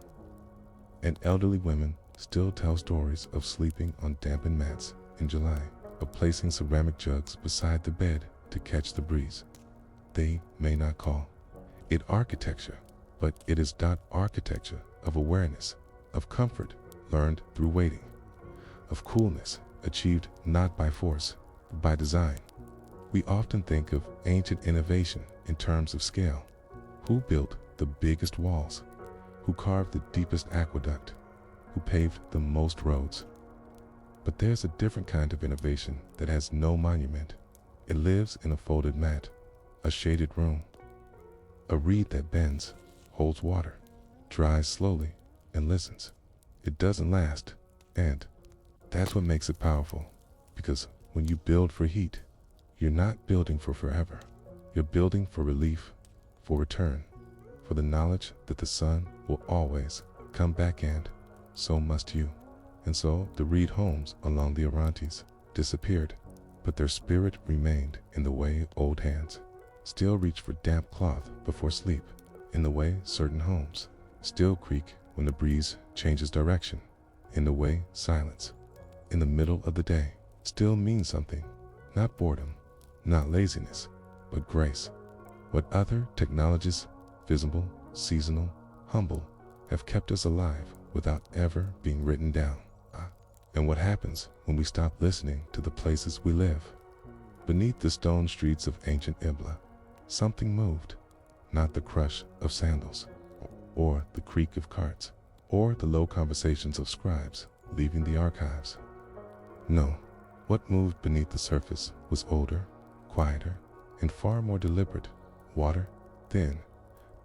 And elderly women still tell stories of sleeping on dampened mats in July. of placing ceramic jugs beside the bed to catch the breeze. They may not call it architecture, but it is architecture of awareness, of comfort learned through waiting, of coolness achieved not by force, but by design. We often think of ancient innovation in terms of scale. Who built the biggest walls? Who carved the deepest aqueduct? Who paved the most roads? But there's a different kind of innovation that has no monument. It lives in a folded mat, a shaded room, a reed that bends, holds water, dries slowly, and listens. It doesn't last, and that's what makes it powerful. Because when you build for heat, you're not building for forever. You're building for relief, for return, for the knowledge that the sun will always come back, and so must you. And so the reed homes along the Orontes disappeared, but their spirit remained in the way old hands still reach for damp cloth before sleep, in the way certain homes still creak when the breeze changes direction, in the way silence in the middle of the day still means something, not boredom, not laziness, but grace. What other technologies, visible, seasonal, humble, have kept us alive without ever being written down? And what happens when we stop listening to the places we live? Beneath the stone streets of ancient Ibla, something moved, not the crush of sandals, or the creak of carts, or the low conversations of scribes leaving the archives. No, what moved beneath the surface was older, quieter, and far more deliberate. Water, thin,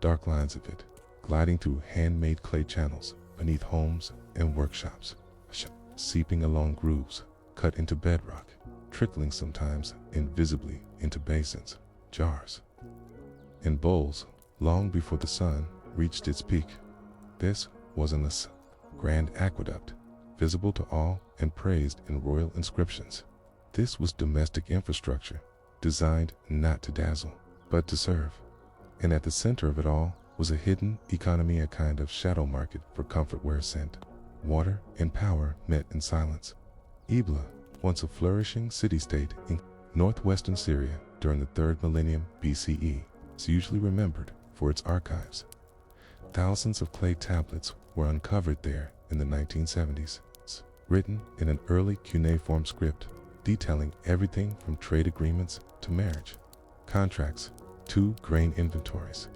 dark lines of it, gliding through handmade clay channels beneath homes and workshops, seeping along grooves cut into bedrock, trickling sometimes invisibly into basins, jars, and bowls long before the sun reached its peak. This wasn't a grand aqueduct, visible to all and praised in royal inscriptions. This was domestic infrastructure, designed not to dazzle, but to serve. And at the center of it all was a hidden economy, a kind of shadow market for comfort where scent, water, and power met in silence. Ibla, once a flourishing city-state in northwestern Syria during the 3rd millennium BCE, is usually remembered for its archives. Thousands of clay tablets were uncovered there in the 1970s, written in an early cuneiform script, detailing everything from trade agreements to marriage contracts to grain inventories.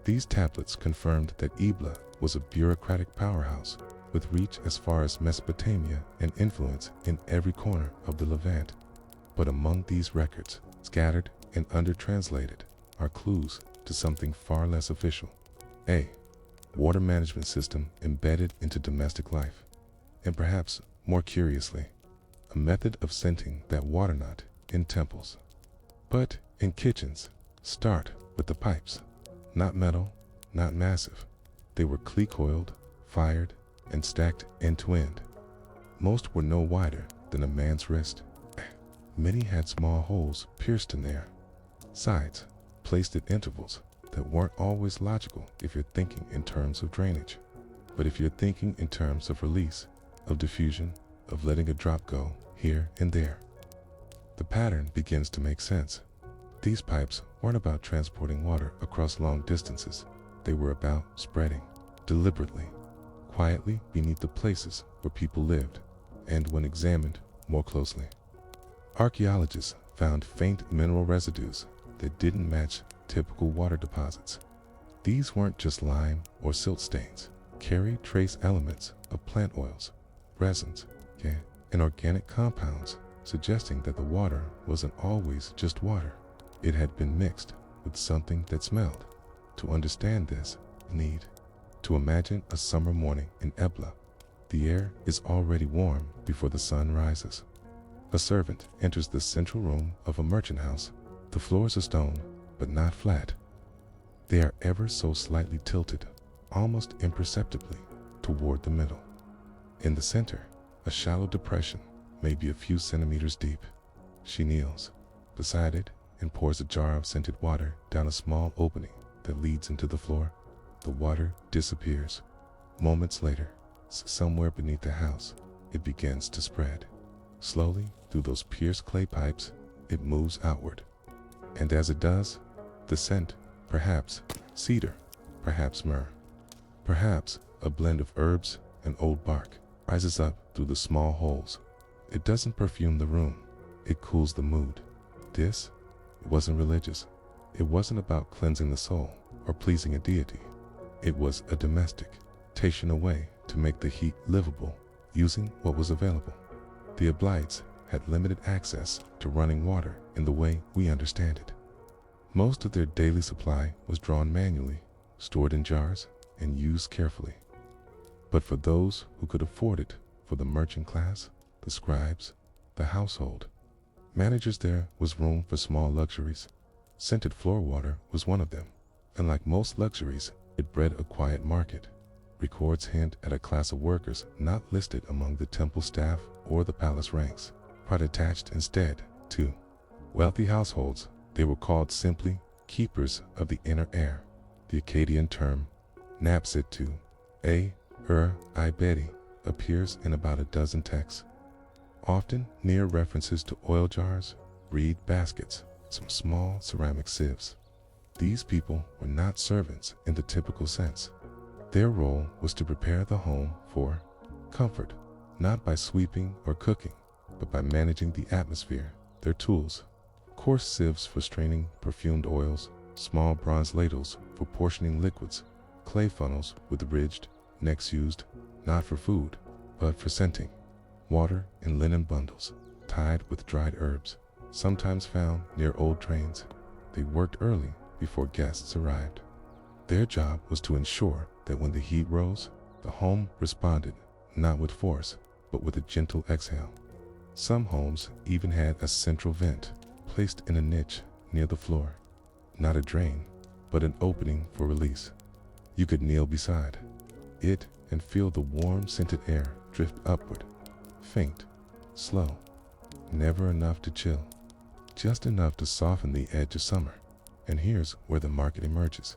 These tablets confirmed that Ibla was a bureaucratic powerhouse with reach as far as Mesopotamia and influence in every corner of the Levant. But among these records, scattered and under-translated, are clues to something far less official. A water management system embedded into domestic life, and perhaps more curiously, a method of scenting that water not in temples, but in kitchens. Start with the pipes, not metal, not massive. They were clay-coiled, fired, and stacked end to end. Most were no wider than a man's wrist. Many had small holes pierced in their sides, placed at intervals that weren't always logical if you're thinking in terms of drainage. But if you're thinking in terms of release, of diffusion, of letting a drop go here and there, the pattern begins to make sense. These pipes weren't about transporting water across long distances. They were about spreading, deliberately, quietly beneath the places where people lived. And when examined more closely, archaeologists found faint mineral residues that didn't match typical water deposits. These weren't just lime or silt stains, carried trace elements of plant oils, resins, and organic compounds, suggesting that the water wasn't always just water. It had been mixed with something that smelled. To understand this, need to imagine a summer morning in Ebla. The air is already warm before the sun rises. A servant enters the central room of a merchant house. The floors are stone, but not flat. They are ever so slightly tilted, almost imperceptibly, toward the middle. In the center, a shallow depression, maybe a few centimeters deep. She kneels beside it and pours a jar of scented water down a small opening that leads into the floor. The water disappears. Moments later, somewhere beneath the house, it begins to spread. Slowly, through those pierced clay pipes, it moves outward. And as it does, the scent, perhaps cedar, perhaps myrrh, perhaps a blend of herbs and old bark, rises up through the small holes. It doesn't perfume the room, it cools the mood. This wasn't religious. It wasn't about cleansing the soul or pleasing a deity. It was a domestication, a way to make the heat livable using what was available. The Oblites had limited access to running water in the way we understand it. Most of their daily supply was drawn manually, stored in jars, and used carefully. But for those who could afford it, for the merchant class, the scribes, the household managers, there was room for small luxuries. Scented floor water was one of them, and like most luxuries, it bred a quiet market. Records hint at a class of workers not listed among the temple staff or the palace ranks, but attached instead to wealthy households. They were called simply keepers of the inner air. The Akkadian term napsitu, ibedi, appears in about a dozen texts, often near references to oil jars, reed baskets, some small ceramic sieves. These people were not servants in the typical sense. Their role was to prepare the home for comfort, not by sweeping or cooking, but by managing the atmosphere. Their tools: coarse sieves for straining perfumed oils, small bronze ladles for portioning liquids, clay funnels with ridged necks used not for food, but for scenting, water in linen bundles, tied with dried herbs, sometimes found near old trains. They worked early before guests arrived. Their job was to ensure that when the heat rose, the home responded not with force, but with a gentle exhale. Some homes even had a central vent placed in a niche near the floor, not a drain, but an opening for release. You could kneel beside it and feel the warm scented air drift upward, faint, slow, never enough to chill, just enough to soften the edge of summer. And here's where the market emerges,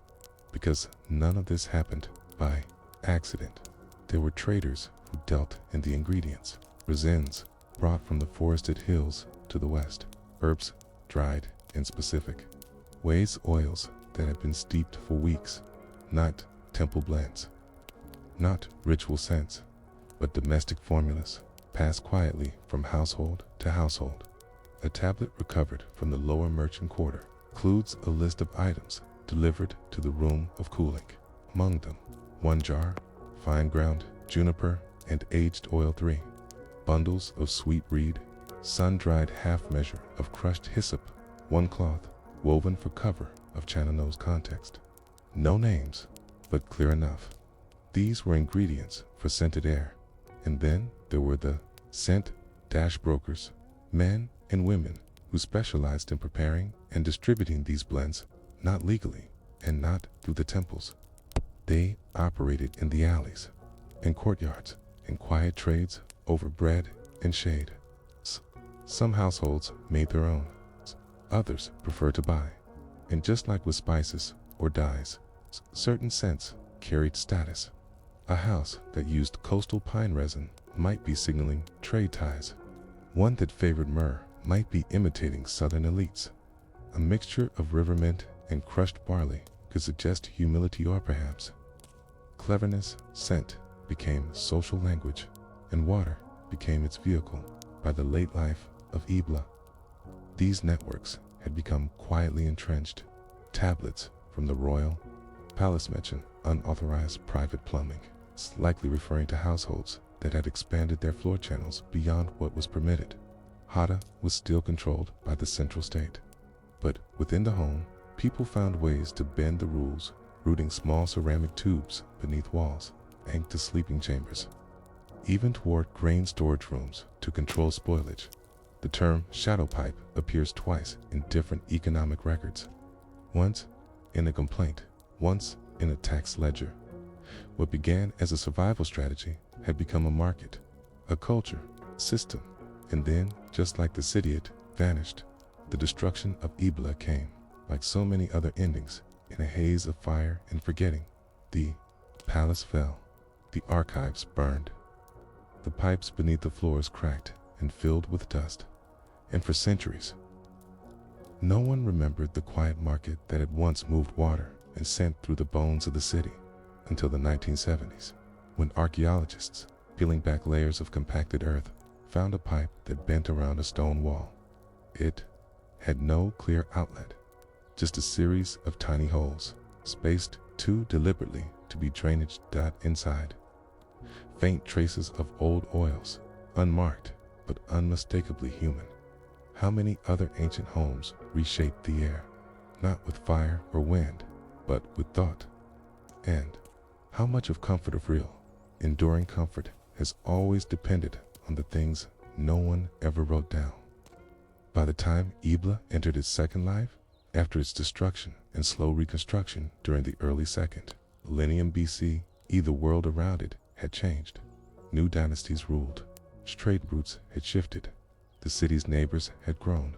because none of this happened by accident. There were traders who dealt in the ingredients: resins brought from the forested hills to the west, herbs dried in specific ways, oils that had been steeped for weeks, not temple blends, not ritual scents, but domestic formulas passed quietly from household to household. A tablet recovered from the lower merchant quarter includes a list of items delivered to the room of cooling. Among them, 1 jar, fine ground juniper and aged oil 3, bundles of sweet reed, sun-dried half measure of crushed hyssop, 1 cloth, woven for cover of Chanano's context. No names, but clear enough. These were ingredients for scented air. And then there were the scent brokers, men and women who specialized in preparing and distributing these blends, not legally and not through the temples. They operated in the alleys and courtyards, in quiet trades over bread and shade. Some households made their own, others preferred to buy. And just like with spices or dyes, certain scents carried status. A house that used coastal pine resin might be signaling trade ties. One that favored myrrh might be imitating southern elites. A mixture of river mint and crushed barley could suggest humility or perhaps cleverness. Scent became social language, and water became its vehicle. By the late life of Ibla, these networks had become quietly entrenched. Tablets from the royal palace mention unauthorized private plumbing, likely referring to households that had expanded their floor channels beyond what was permitted. Hada was still controlled by the central state. But within the home, people found ways to bend the rules, routing small ceramic tubes beneath walls, anchored to sleeping chambers, even toward grain storage rooms to control spoilage. The term shadow pipe appears twice in different economic records, once in a complaint, once in a tax ledger. What began as a survival strategy had become a market, a culture, system, and then, just like the city, it vanished. The destruction of Ibla came, like so many other endings, in a haze of fire and forgetting. The palace fell, the archives burned, the pipes beneath the floors cracked, and filled with dust. And for centuries, no one remembered the quiet market that had once moved water and scent through the bones of the city until the 1970s, when archaeologists, peeling back layers of compacted earth, found a pipe that bent around a stone wall. It had no clear outlet, just a series of tiny holes, spaced too deliberately to be drainage. Inside, faint traces of old oils, unmarked but unmistakably human. How many other ancient homes reshaped the air, not with fire or wind, but with thought? And how much of comfort, of real, enduring comfort, has always depended on the things no one ever wrote down? By the time Ebla entered its second life, after its destruction and slow reconstruction during the early second millennium BC, the world around it had changed. New dynasties ruled, trade routes had shifted, the city's neighbors had grown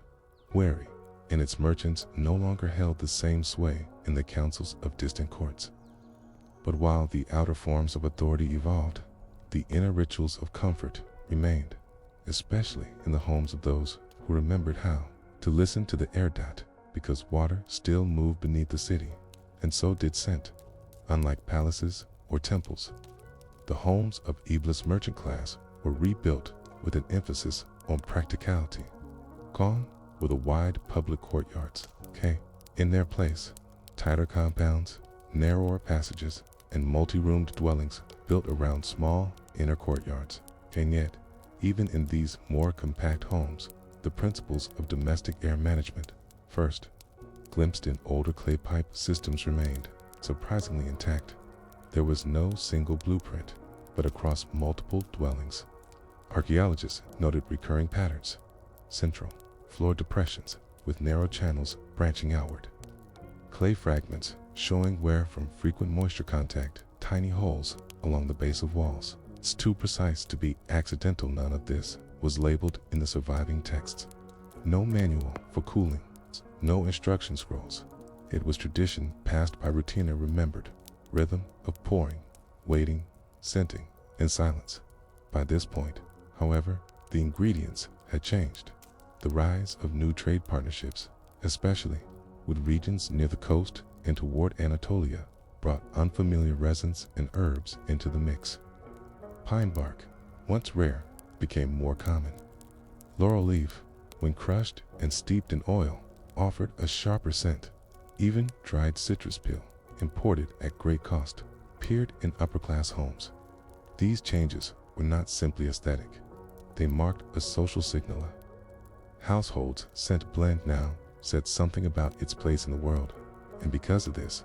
wary, and its merchants no longer held the same sway in the councils of distant courts. But while the outer forms of authority evolved, the inner rituals of comfort remained, especially in the homes of those who remembered how to listen to the air. Because water still moved beneath the city, and so did scent. Unlike palaces or temples, the homes of Ebla's merchant class were rebuilt with an emphasis on practicality. Gone were the wide public courtyards, in their place, tighter compounds, narrower passages, and multi-roomed dwellings built around small inner courtyards. And yet, even in these more compact homes, the principles of domestic air management, first glimpsed in older clay pipe systems, remained surprisingly intact. There was no single blueprint, but across multiple dwellings, archaeologists noted recurring patterns: central floor depressions with narrow channels branching outward, clay fragments showing wear from frequent moisture contact, tiny holes along the base of walls. It's too precise to be accidental. None of this was labeled in the surviving texts. No manual for cooling, no instruction scrolls. It was tradition passed by routine and remembered, rhythm of pouring, waiting, scenting, and silence. By this point, however, the ingredients had changed. The rise of new trade partnerships, especially with regions near the coast and toward Anatolia, brought unfamiliar resins and herbs into the mix. Pine bark, once rare, became more common. Laurel leaf, when crushed and steeped in oil, offered a sharper scent. Even dried citrus peel, imported at great cost, appeared in upper-class homes. These changes were not simply aesthetic. They marked a social signal. Households' scent blend now said something about its place in the world, and because of this,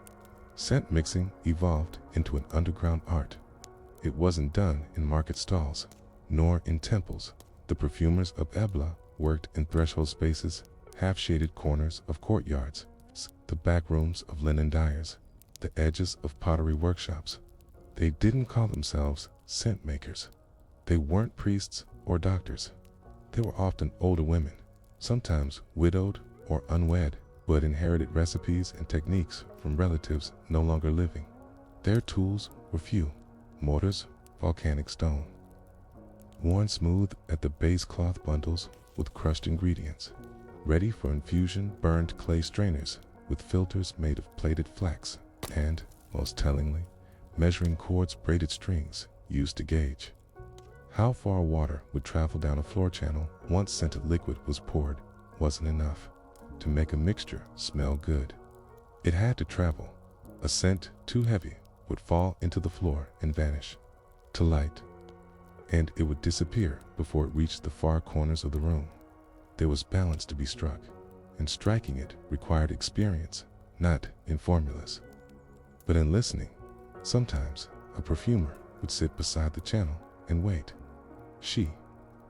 scent mixing evolved into an underground art. It wasn't done in market stalls, nor in temples. The perfumers of Ebla worked in threshold spaces, half-shaded corners of courtyards, the back rooms of linen dyers, the edges of pottery workshops. They didn't call themselves scent makers. They weren't priests or doctors. They were often older women, sometimes widowed or unwed, who had inherited recipes and techniques from relatives no longer living. Their tools were few: mortars, volcanic stone, worn smooth at the base, cloth bundles with crushed ingredients, ready for infusion, burned clay strainers with filters made of plaited flax, and, most tellingly, measuring cords, braided strings used to gauge how far water would travel down a floor channel. Once scented liquid was poured, wasn't enough to make a mixture smell good. It had to travel. A scent too heavy would fall into the floor and vanish to light, and it would disappear before it reached the far corners of the room. There was balance to be struck, and striking it required experience, not in formulas, but in listening. Sometimes a perfumer would sit beside the channel and wait. She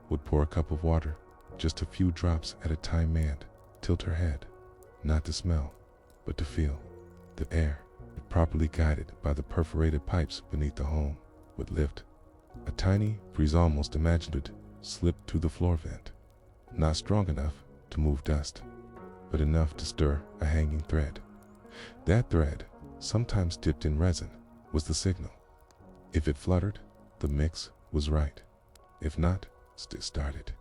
would pour a cup of water, just a few drops at a time, and tilt her head, not to smell, but to feel. The air, properly guided by the perforated pipes beneath the home, would lift. A tiny breeze, almost imagined, slipped through the floor vent, not strong enough to move dust, but enough to stir a hanging thread. That thread, sometimes dipped in resin, was the signal. If it fluttered, the mix was right. If not, it started.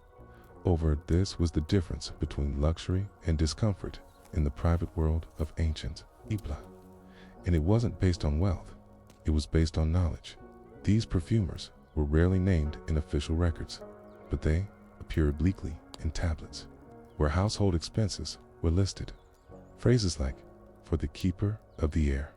over this was the difference between luxury and discomfort in the private world of ancient Ibla. And it wasn't based on wealth, it was based on knowledge. These perfumers were rarely named in official records, but they appear obliquely in tablets, where household expenses were listed. Phrases like, "for the keeper of the air,"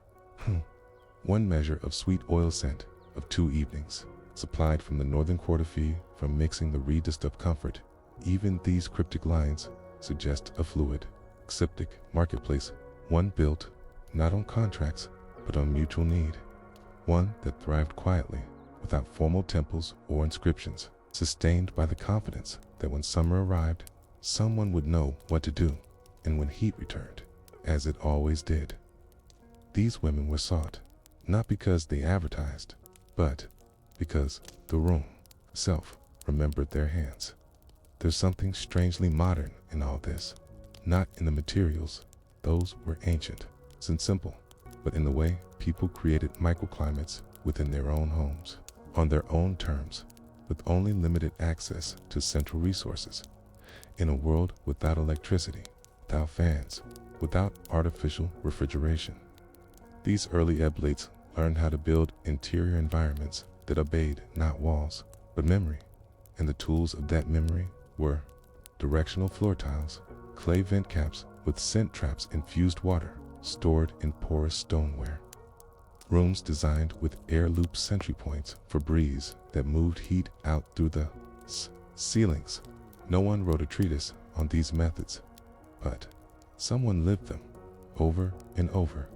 "one measure of sweet oil scent of 2 evenings," supplied from the northern quarter fee from mixing the reedust of comfort. Even these cryptic lines suggest a fluid, cryptic marketplace, one built not on contracts but on mutual need, one that thrived quietly without formal temples or inscriptions, sustained by the confidence that when summer arrived, someone would know what to do, and when heat returned, as it always did. These women were sought, not because they advertised, but because the room itself remembered their hands. There's something strangely modern in all this, not in the materials, those were ancient and simple, but in the way people created microclimates within their own homes, on their own terms, with only limited access to central resources, in a world without electricity, without fans, without artificial refrigeration. These early Eblates learned how to build interior environments that obeyed not walls, but memory, and the tools of that memory were directional floor tiles, clay vent caps with scent traps, infused water stored in porous stoneware, rooms designed with air loop sentry points for breeze that moved heat out through the ceilings. No one wrote a treatise on these methods, but someone lived them over and over,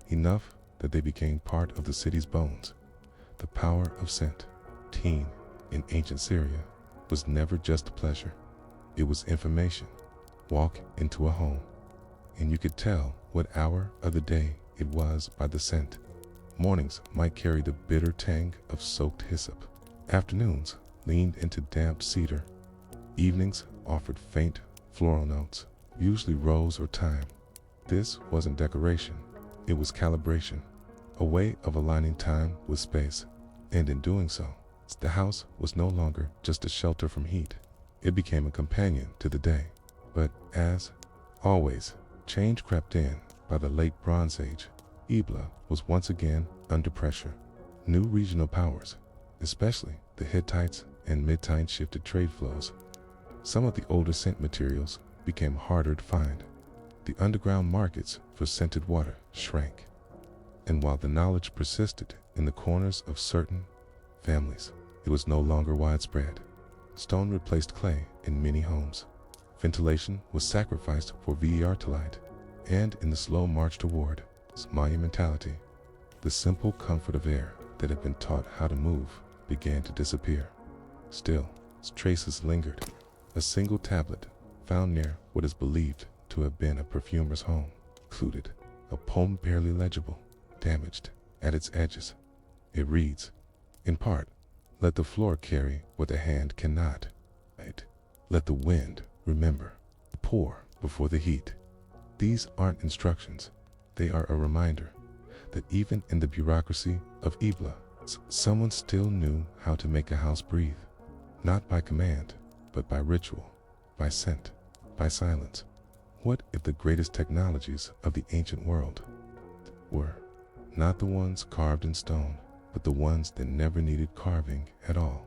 enough that they became part of the city's bones. The power of scent, teen, in ancient Syria, was never just pleasure. It was information. Walk into a home, and you could tell what hour of the day it was by the scent. Mornings might carry the bitter tang of soaked hyssop. Afternoons leaned into damp cedar. Evenings offered faint floral notes, usually rose or thyme. This wasn't decoration, it was calibration, a way of aligning time with space. And in doing so, the house was no longer just a shelter from heat. It became a companion to the day. But as always, change crept in. By the late Bronze Age, Ibla was once again under pressure. New regional powers, especially the Hittites and Midianites, shifted trade flows. Some of the older scent materials became harder to find. The underground markets for scented water shrank. And while the knowledge persisted in the corners of certain families, it was no longer widespread. Stone replaced clay in many homes. Ventilation was sacrificed for vertilite, and in the slow march toward monumentality, the simple comfort of air that had been taught how to move began to disappear. Still, traces lingered. A single tablet found near what is believed to have been a perfumer's home included a poem barely legible, damaged at its edges. It reads, in part, "Let the floor carry what the hand cannot. Let the wind remember, pour before the heat." These aren't instructions, they are a reminder that even in the bureaucracy of Ibla, someone still knew how to make a house breathe, not by command, but by ritual, by scent, by silence. What if the greatest technologies of the ancient world were not the ones carved in stone, but the ones that never needed carving at all?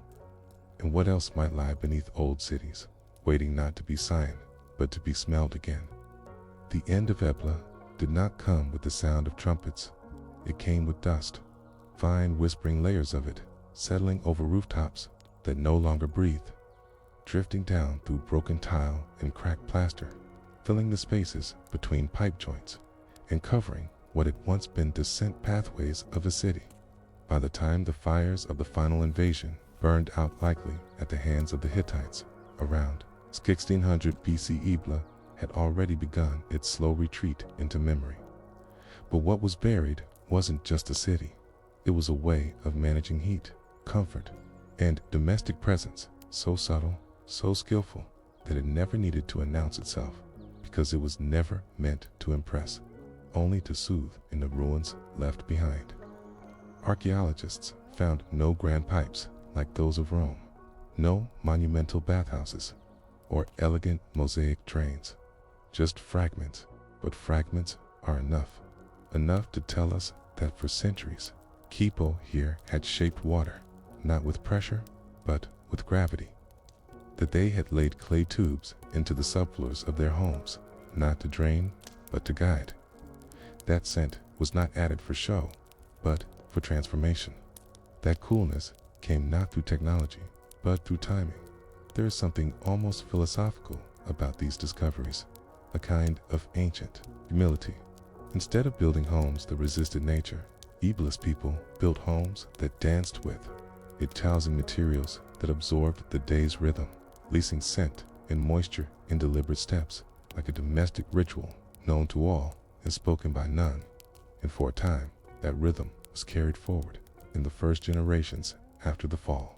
And what else might lie beneath old cities, waiting not to be signed, but to be smelled again? The end of Ebla did not come with the sound of trumpets. It came with dust, fine whispering layers of it, settling over rooftops that no longer breathed, drifting down through broken tile and cracked plaster, filling the spaces between pipe joints, and covering what had once been descent pathways of a city. By the time the fires of the final invasion burned out, likely at the hands of the Hittites, around 1600 BC, Ibla had already begun its slow retreat into memory. But what was buried wasn't just a city. It was a way of managing heat, comfort, and domestic presence, so subtle, so skillful, that it never needed to announce itself, because it was never meant to impress, only to soothe in the ruins left behind. Archaeologists found no grand pipes like those of Rome, no monumental bathhouses, or elegant mosaic trains. Just fragments, but fragments are enough. Enough to tell us that for centuries, people here had shaped water, not with pressure, but with gravity. That they had laid clay tubes into the subfloors of their homes, not to drain, but to guide. That scent was not added for show, but for transformation. That coolness came not through technology, but through timing. There is something almost philosophical about these discoveries, a kind of ancient humility. Instead of building homes that resisted nature, Iblis people built homes that danced with it, housing materials that absorbed the day's rhythm, leasing scent and moisture in deliberate steps, like a domestic ritual known to all and spoken by none. And for a time, that rhythm was carried forward in the first generations after the fall.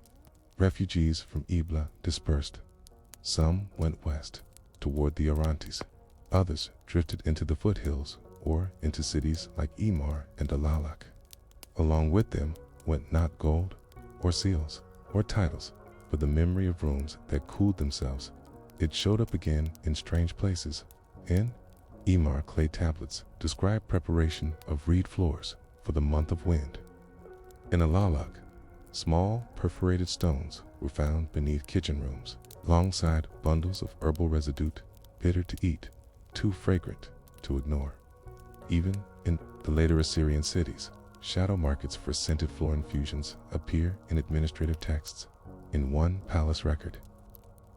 Refugees from Ibla dispersed. Some went west, toward the Orontes. Others drifted into the foothills or into cities like Imar and Alalak. Along with them went not gold or seals or titles, but the memory of rooms that cooled themselves. It showed up again in strange places. In Imar, clay tablets describe preparation of reed floors for the month of wind. In Alalak, small perforated stones were found beneath kitchen rooms, alongside bundles of herbal residue, bitter to eat, too fragrant to ignore. Even in the later Assyrian cities, shadow markets for scented floor infusions appear in administrative texts. In one palace record,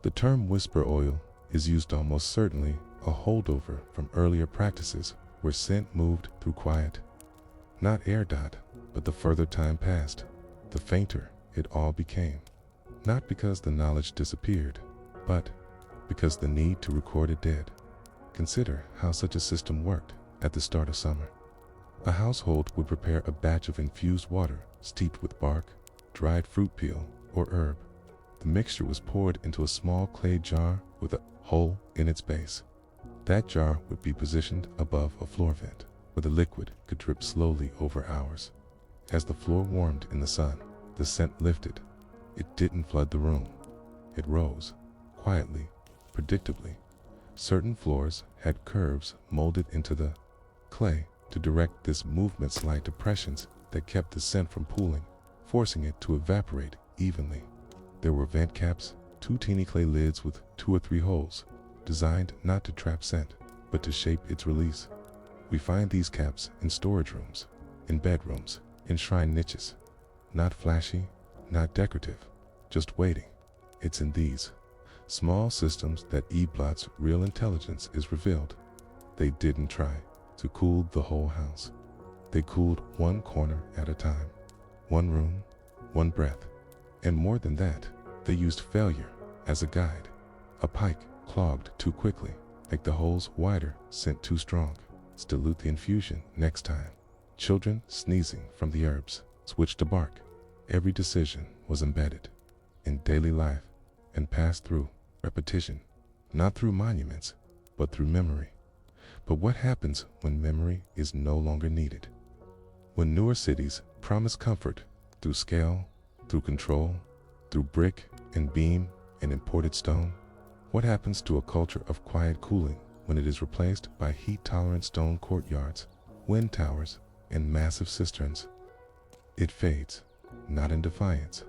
the term whisper oil is used, almost certainly a holdover from earlier practices where scent moved through quiet. Not air dot, but the further time passed, the fainter it all became. Not because the knowledge disappeared, but because the need to record it did. Consider how such a system worked at the start of summer. A household would prepare a batch of infused water steeped with bark, dried fruit peel, or herb. The mixture was poured into a small clay jar with a hole in its base. That jar would be positioned above a floor vent, where the liquid could drip slowly over hours. As the floor warmed in the sun, the scent lifted. It didn't flood the room. It rose, quietly, predictably. Certain floors had curves molded into the clay to direct this movement's light depressions that kept the scent from pooling, forcing it to evaporate evenly. There were vent caps, 2 teeny clay lids with 2 or 3 holes, designed not to trap scent, but to shape its release. We find these caps in storage rooms, in bedrooms, in shrine niches. Not flashy, not decorative, just waiting. It's in these small systems that Eblot's real intelligence is revealed. They didn't try to cool the whole house. They cooled one corner at a time, one room, one breath. And more than that, they used failure as a guide. A pike clogged too quickly, make the holes wider, scent too strong. Dilute the infusion next time. Children sneezing from the herbs, switch to bark. Every decision was embedded in daily life and passed through repetition, not through monuments, but through memory. But what happens when memory is no longer needed? When newer cities promise comfort through scale, through control, through brick and beam and imported stone? What happens to a culture of quiet cooling when it is replaced by heat-tolerant stone courtyards, wind towers, and massive cisterns? It fades, not in defiance,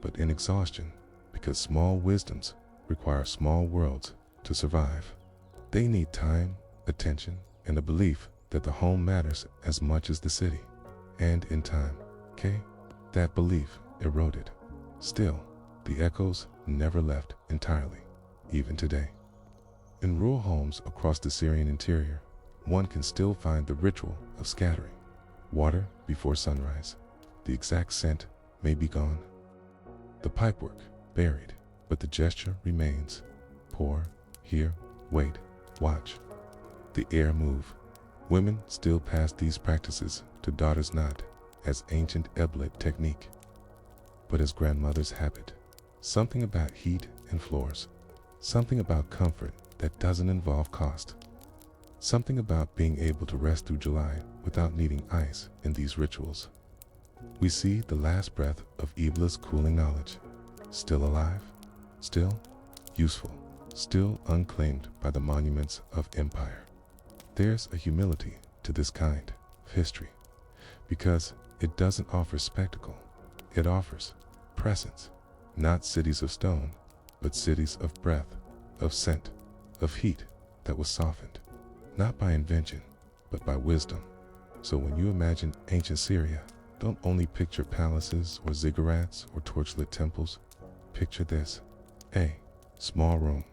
but in exhaustion, because small wisdoms require small worlds to survive. They need time, attention, and a belief that the home matters as much as the city. And in time, that belief eroded. Still, the echoes never left entirely, even today. In rural homes across the Syrian interior, one can still find the ritual of scattering. Water before sunrise. The exact scent may be gone. The pipework buried, but the gesture remains. Pour, hear, wait, watch. The air move. Women still pass these practices to daughters, not as ancient Eblet technique, but as grandmother's habit. Something about heat and floors. Something about comfort that doesn't involve cost. Something about being able to rest through July without needing ice in these rituals. We see the last breath of Ibla's cooling knowledge. Still alive, still useful, still unclaimed by the monuments of empire. There's a humility to this kind of history, because it doesn't offer spectacle, it offers presence. Not cities of stone, but cities of breath, of scent, of heat that was softened, not by invention, but by wisdom. So when you imagine ancient Syria, don't only picture palaces or ziggurats or torchlit temples. Picture this: a small room,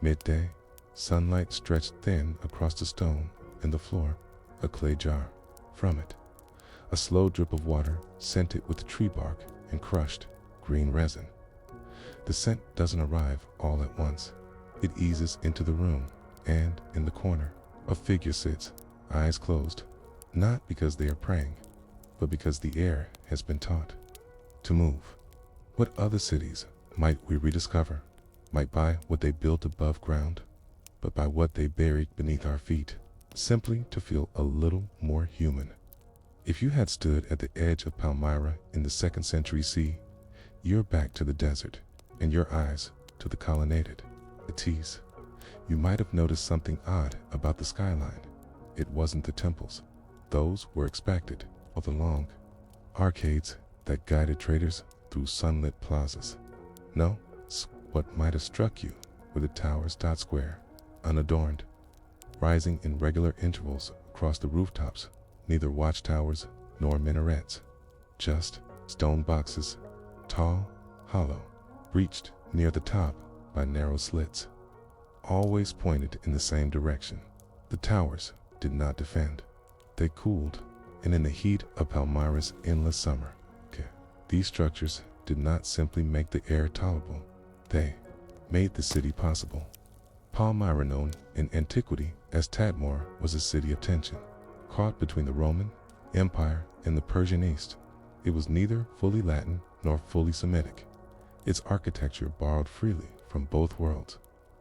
midday, sunlight stretched thin across the stone and the floor, a clay jar. From it, a slow drip of water scented with tree bark and crushed green resin. The scent doesn't arrive all at once. It eases into the room, and in the corner, a figure sits, eyes closed, not because they are praying, but because the air has been taught to move. What other cities might we rediscover? Might by what they built above ground, but by what they buried beneath our feet, simply to feel a little more human. If you had stood at the edge of Palmyra in the 2nd century CE, your back to the desert and your eyes to the colonnaded Ates, you might have noticed something odd about the skyline. It wasn't the temples. Those were expected, or the long arcades that guided traders through sunlit plazas. No, what might have struck you were the towers dot square, unadorned, rising in regular intervals across the rooftops, neither watchtowers nor minarets, just stone boxes, tall, hollow, reached near the top by narrow slits, always pointed in the same direction. The towers did not defend, they cooled, and in the heat of Palmyra's endless summer, these structures did not simply make the air tolerable, they made the city possible. Palmyra, known in antiquity as Tadmor, was a city of tension, caught between the Roman Empire and the Persian East. It was neither fully Latin nor fully Semitic. Its architecture borrowed freely from both worlds: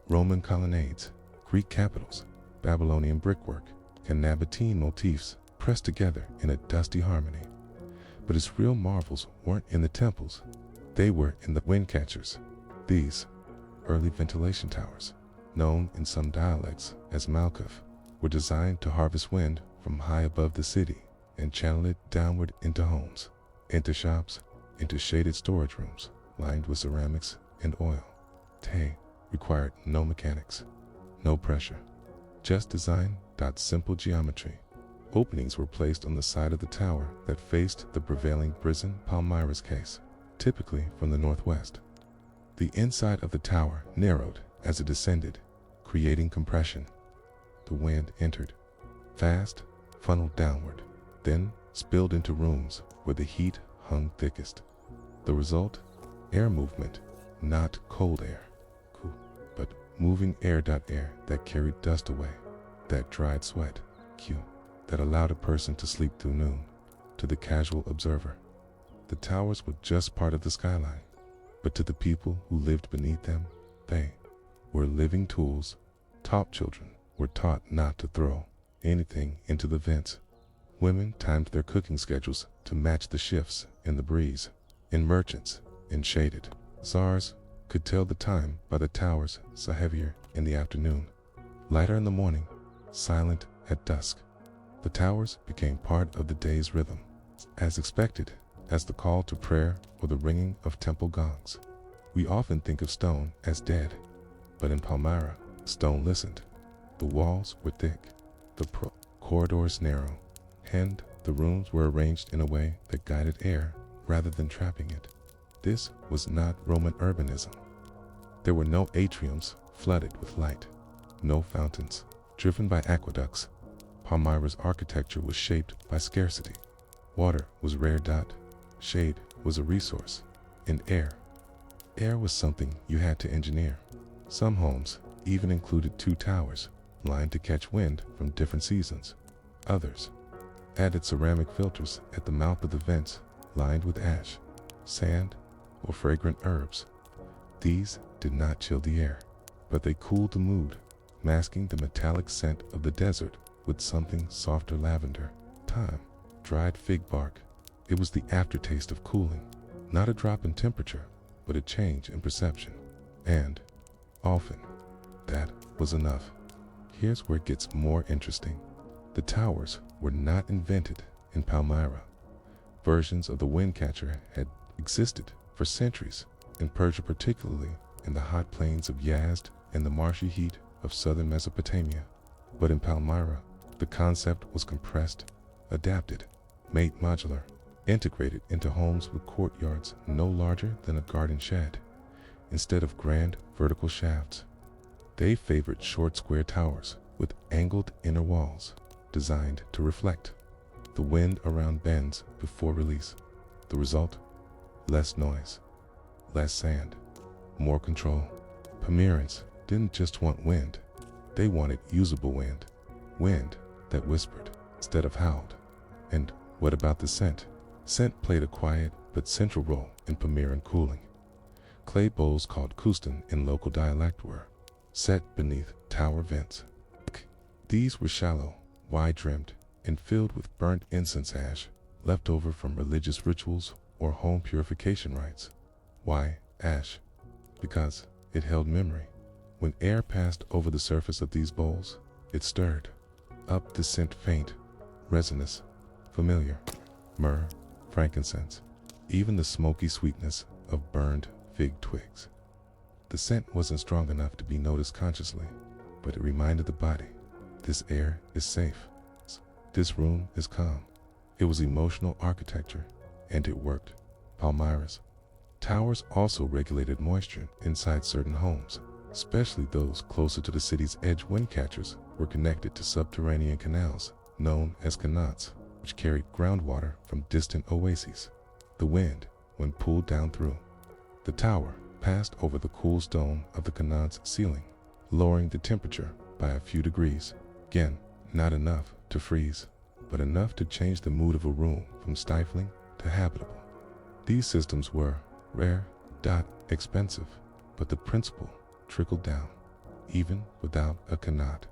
Roman colonnades, Greek capitals, Babylonian brickwork, and Nabatean motifs pressed together in a dusty harmony. But its real marvels weren't in the temples, they were in the wind catchers. These early ventilation towers, known in some dialects as Malkuf, were designed to harvest wind from high above the city and channel it downward into homes, into shops, into shaded storage rooms lined with ceramics and oil. They required no mechanics, no pressure, just design. Simple geometry. Openings were placed on the side of the tower that faced the prevailing prison, Palmyra's case, typically from the northwest. The inside of the tower narrowed as it descended, creating compression. The wind entered, fast, funneled downward, then spilled into rooms where the heat hung thickest. The result? Air movement, not cold air, but moving air. Air that carried dust away, that dried sweat, that allowed a person to sleep through noon. To the casual observer, the towers were just part of the skyline, but to the people who lived beneath them, they were living tools. Top children were taught not to throw anything into the vents. Women timed their cooking schedules to match the shifts in the breeze. And merchants, in shaded czars, could tell the time by the towers, so heavier in the afternoon, lighter in the morning, silent at dusk. The towers became part of the day's rhythm, as expected as the call to prayer or the ringing of temple gongs. We often think of stone as dead, but in Palmyra, stone listened. The walls were thick, the corridors narrow, and the rooms were arranged in a way that guided air rather than trapping it. This was not Roman urbanism. There were no atriums flooded with light, no fountains driven by aqueducts. Palmyra's architecture was shaped by scarcity. Water was rare. Shade was a resource. And air was something you had to engineer. Some homes even included 2 towers lined to catch wind from different seasons. Others added ceramic filters at the mouth of the vents lined with ash, sand, or fragrant herbs. These did not chill the air, but they cooled the mood, masking the metallic scent of the desert with something softer: lavender, thyme, dried fig bark. It was the aftertaste of cooling, not a drop in temperature, but a change in perception. And often, that was enough. Here's where it gets more interesting. The towers were not invented in Palmyra. Versions of the Windcatcher had existed for centuries in Persia, particularly in the hot plains of Yazd and the marshy heat of southern Mesopotamia. But in Palmyra, the concept was compressed, adapted, made modular, integrated into homes with courtyards no larger than a garden shed. Instead of grand vertical shafts, they favored short square towers with angled inner walls designed to reflect the wind around bends before release. The result? Less noise, less sand, more control. Palmyrans didn't just want wind, they wanted usable wind. Wind that whispered instead of howled. And what about the scent? Scent played a quiet but central role in Palmyran cooling. Clay bowls called kustan in local dialect were set beneath tower vents. These were shallow, wide-rimmed, and filled with burnt incense ash left over from religious rituals or home purification rites. Why ash? Because it held memory. When air passed over the surface of these bowls, it stirred up the scent, faint, resinous, familiar, myrrh, frankincense, even the smoky sweetness of burned fig twigs. The scent wasn't strong enough to be noticed consciously, but it reminded the body, this air is safe, this room is calm. It was emotional architecture, and it worked. Palmyra's towers also regulated moisture inside certain homes, especially those closer to the city's edge. Windcatchers were connected to subterranean canals, known as qanats, which carried groundwater from distant oases. The wind, when pulled down through the tower, passed over the cool stone of the qanat's ceiling, lowering the temperature by a few degrees. Again, not enough to freeze, but enough to change the mood of a room from stifling to habitable. These systems were rare, expensive, but the principle trickled down, even without a qanat.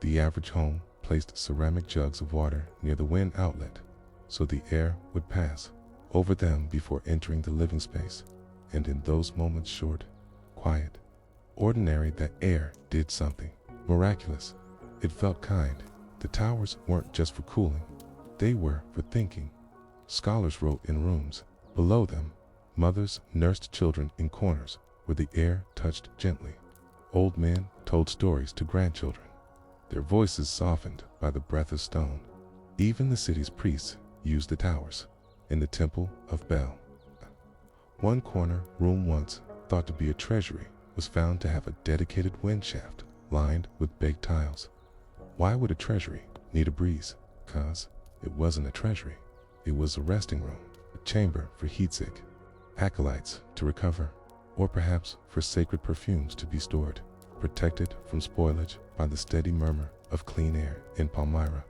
The average home placed ceramic jugs of water near the wind outlet, so the air would pass over them before entering the living space. And in those moments, short, quiet, ordinary, that air did something miraculous. It felt kind. The towers weren't just for cooling, they were for thinking. Scholars wrote in rooms below them. Mothers nursed children in corners where the air touched gently. Old men told stories to grandchildren, their voices softened by the breath of stone. Even the city's priests used the towers. In the Temple of Bel, one corner room, once thought to be a treasury, was found to have a dedicated wind shaft lined with baked tiles. Why would a treasury need a breeze? 'Cause it wasn't a treasury. It was a resting room, a chamber for heat-sick acolytes to recover, or perhaps for sacred perfumes to be stored, protected from spoilage by the steady murmur of clean air in Palmyra.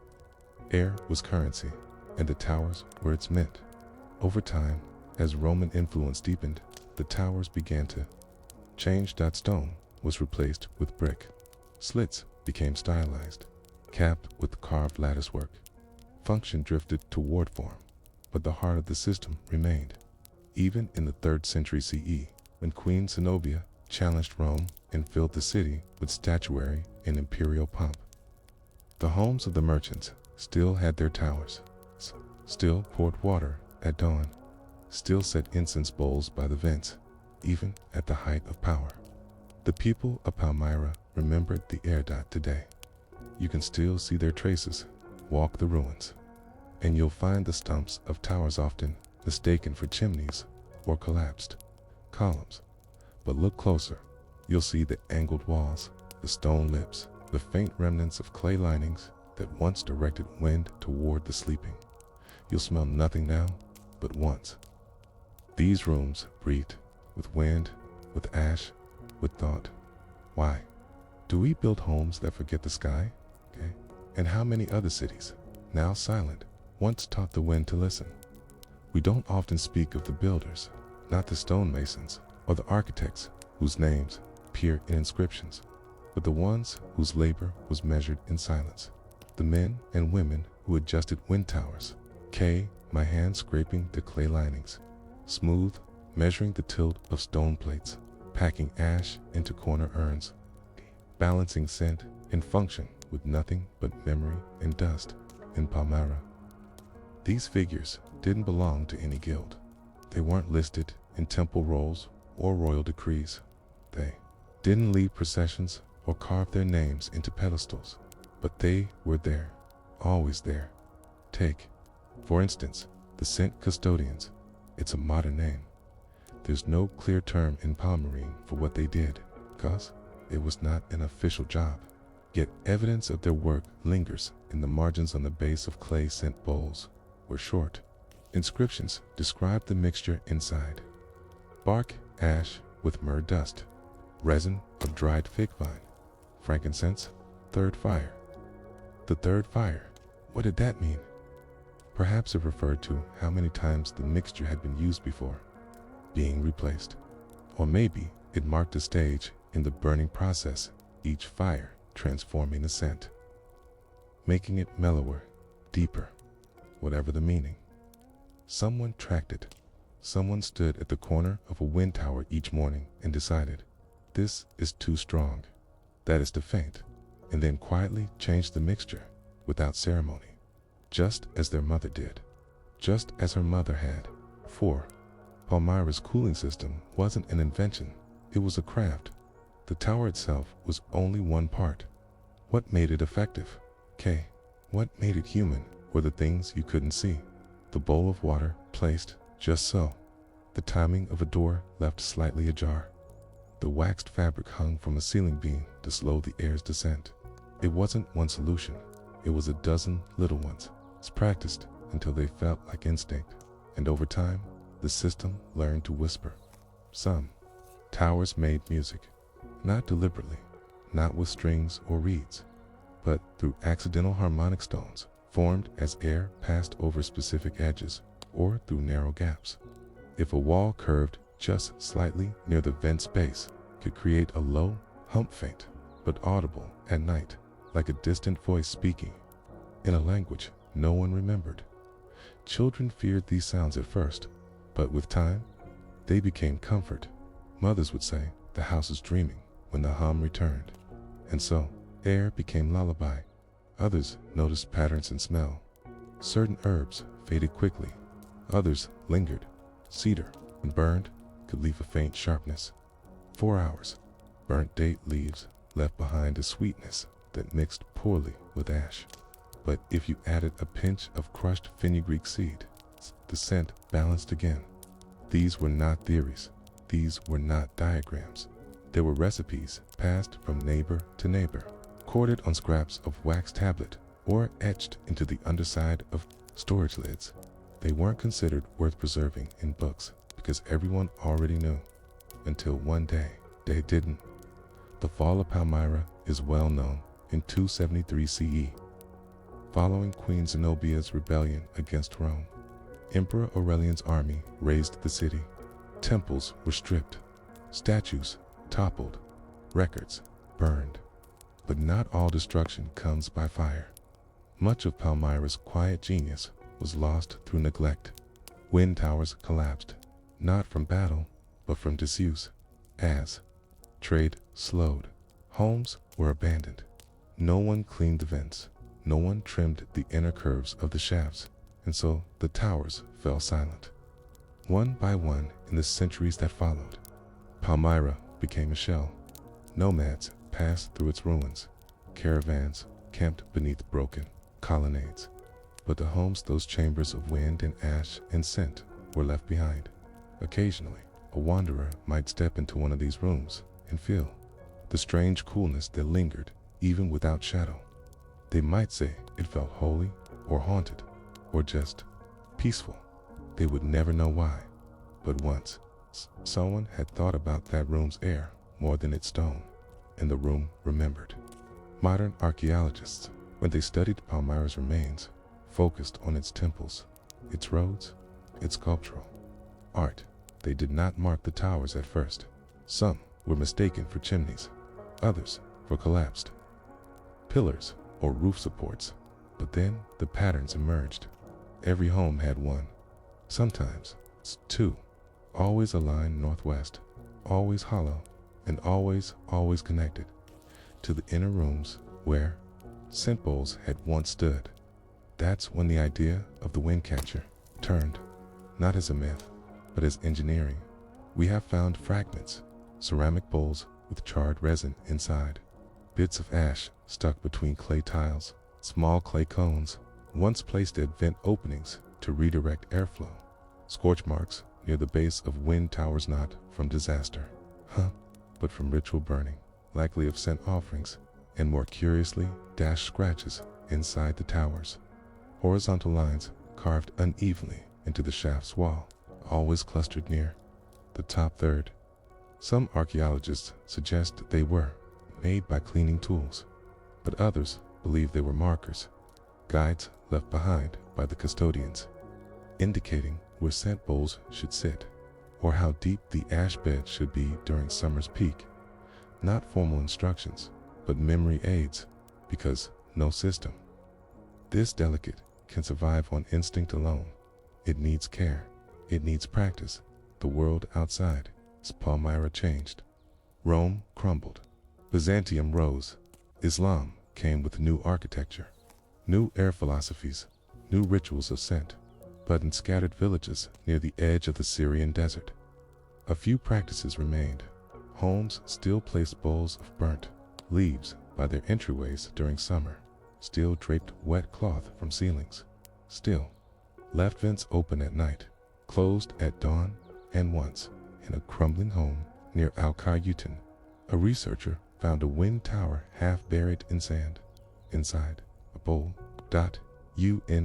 Air was currency, and the towers were its mint. Over time, as Roman influence deepened, the towers began to change. Stone was replaced with brick. Slits became stylized, capped with carved latticework. Function drifted toward form, but the heart of the system remained. Even in the 3rd century CE, when Queen Zenobia challenged Rome and filled the city with statuary and imperial pomp, the homes of the merchants still had their towers, still poured water at dawn, still set incense bowls by the vents, even at the height of power. The people of Palmyra remembered the air. Today, you can still see their traces, walk the ruins, and you'll find the stumps of towers often mistaken for chimneys or collapsed columns. But look closer, you'll see the angled walls, the stone lips, the faint remnants of clay linings that once directed wind toward the sleeping. You'll smell nothing now, but once. These rooms breathed with wind, with ash, with thought. Why? Do we build homes that forget the sky? Okay. And how many other cities, now silent, once taught the wind to listen? We don't often speak of the builders, not the stonemasons or the architects whose names appear in inscriptions, but the ones whose labor was measured in silence. The men and women who adjusted wind towers. My hand scraping the clay linings, smooth, measuring the tilt of stone plates, packing ash into corner urns. balancing scent and function with nothing but memory and dust. In Palmyra, these figures didn't belong to any guild. They weren't listed in temple rolls or royal decrees. They didn't lead processions or carve their names into pedestals, but they were there, always there. Take, for instance, the scent custodians. It's a modern name. There's no clear term in Palmyrene for what they did, cause it was not an official job. Yet evidence of their work lingers in the margins on the base of clay scent bowls, where short inscriptions describe the mixture inside: bark, ash with myrrh dust, resin of dried fig vine, frankincense, third fire. The third fire, what did that mean? Perhaps it referred to how many times the mixture had been used before being replaced. Or maybe it marked a stage in the burning process, each fire transforming the scent, making it mellower, deeper, whatever the meaning. Someone tracked it. Someone stood at the corner of a wind tower each morning and decided, this is too strong, that is too faint, and then quietly changed the mixture without ceremony, just as their mother did, just as her mother had. For Palmyra's cooling system wasn't an invention, it was a craft. The tower itself was only one part. What made it effective? What made it human were the things you couldn't see. The bowl of water placed just so. The timing of a door left slightly ajar. The waxed fabric hung from a ceiling beam to slow the air's descent. It wasn't one solution. It was a dozen little ones, practiced until they felt like instinct. And over time, the system learned to whisper. Some towers made music, not deliberately, not with strings or reeds, but through accidental harmonic stones formed as air passed over specific edges or through narrow gaps. If a wall curved just slightly near the vent's base, could create a low hump, faint but audible at night, like a distant voice speaking in a language no one remembered. Children feared these sounds at first, but with time, they became comfort. Mothers would say, the house is dreaming, when the hum returned. And so, air became lullaby. Others noticed patterns in smell. Certain herbs faded quickly. Others lingered. Cedar, when burned, could leave a faint sharpness. 4 hours, burnt date leaves left behind a sweetness that mixed poorly with ash. But if you added a pinch of crushed fenugreek seed, the scent balanced again. These were not theories. These were not diagrams. They were recipes passed from neighbor to neighbor, corded on scraps of wax tablet or etched into the underside of storage lids. They weren't considered worth preserving in books because everyone already knew, until one day they didn't. The fall of Palmyra is well known. In 273 CE, following Queen Zenobia's rebellion against Rome, Emperor Aurelian's army razed the city. Temples were stripped, statues toppled, records burned. But not all destruction comes by fire. Much of Palmyra's quiet genius was lost through neglect. Wind towers collapsed, not from battle, but from disuse. As trade slowed, homes were abandoned. No one cleaned the vents. No one trimmed the inner curves of the shafts, and so the towers fell silent. One by one in the centuries that followed, Palmyra became a shell. Nomads passed through its ruins. Caravans camped beneath broken colonnades. But the homes, those chambers of wind and ash and scent, were left behind. Occasionally, a wanderer might step into one of these rooms and feel the strange coolness that lingered even without shadow. They might say it felt holy or haunted or just peaceful. They would never know why. But once, someone had thought about that room's air more than its stone, and the room remembered. Modern archaeologists, when they studied Palmyra's remains, focused on its temples, its roads, its sculptural art. They did not mark the towers at first. Some were mistaken for chimneys, others for collapsed pillars or roof supports. But then the patterns emerged. Every home had one, sometimes two, always aligned northwest, always hollow, and always connected to the inner rooms where scent bowls had once stood. That's when the idea of the wind catcher turned, not as a myth, but as engineering. We have found fragments, ceramic bowls with charred resin inside, bits of ash stuck between clay tiles, small clay cones once placed at vent openings to redirect airflow, scorch marks near the base of wind towers, not from disaster, but from ritual burning, likely of scent offerings, and more curiously, dashed scratches inside the towers. Horizontal lines carved unevenly into the shaft's wall, always clustered near the top third. Some archaeologists suggest they were made by cleaning tools, but others believe they were markers, guides left behind by the custodians, indicating where scent bowls should sit, or how deep the ash bed should be during summer's peak. Not formal instructions, but memory aids, because no system this delicate can survive on instinct alone. It needs care. It needs practice. The world outside as Palmyra changed. Rome crumbled. Byzantium rose. Islam came with new architecture, new air philosophies, new rituals of scent. But in scattered villages near the edge of the Syrian desert, a few practices remained. Homes still placed bowls of burnt leaves by their entryways during summer, still draped wet cloth from ceilings, still left vents open at night, closed at dawn, and once, in a crumbling home near Al-Qayyutan, a researcher found a wind tower half buried in sand. Inside, a bowl, UNFIRED,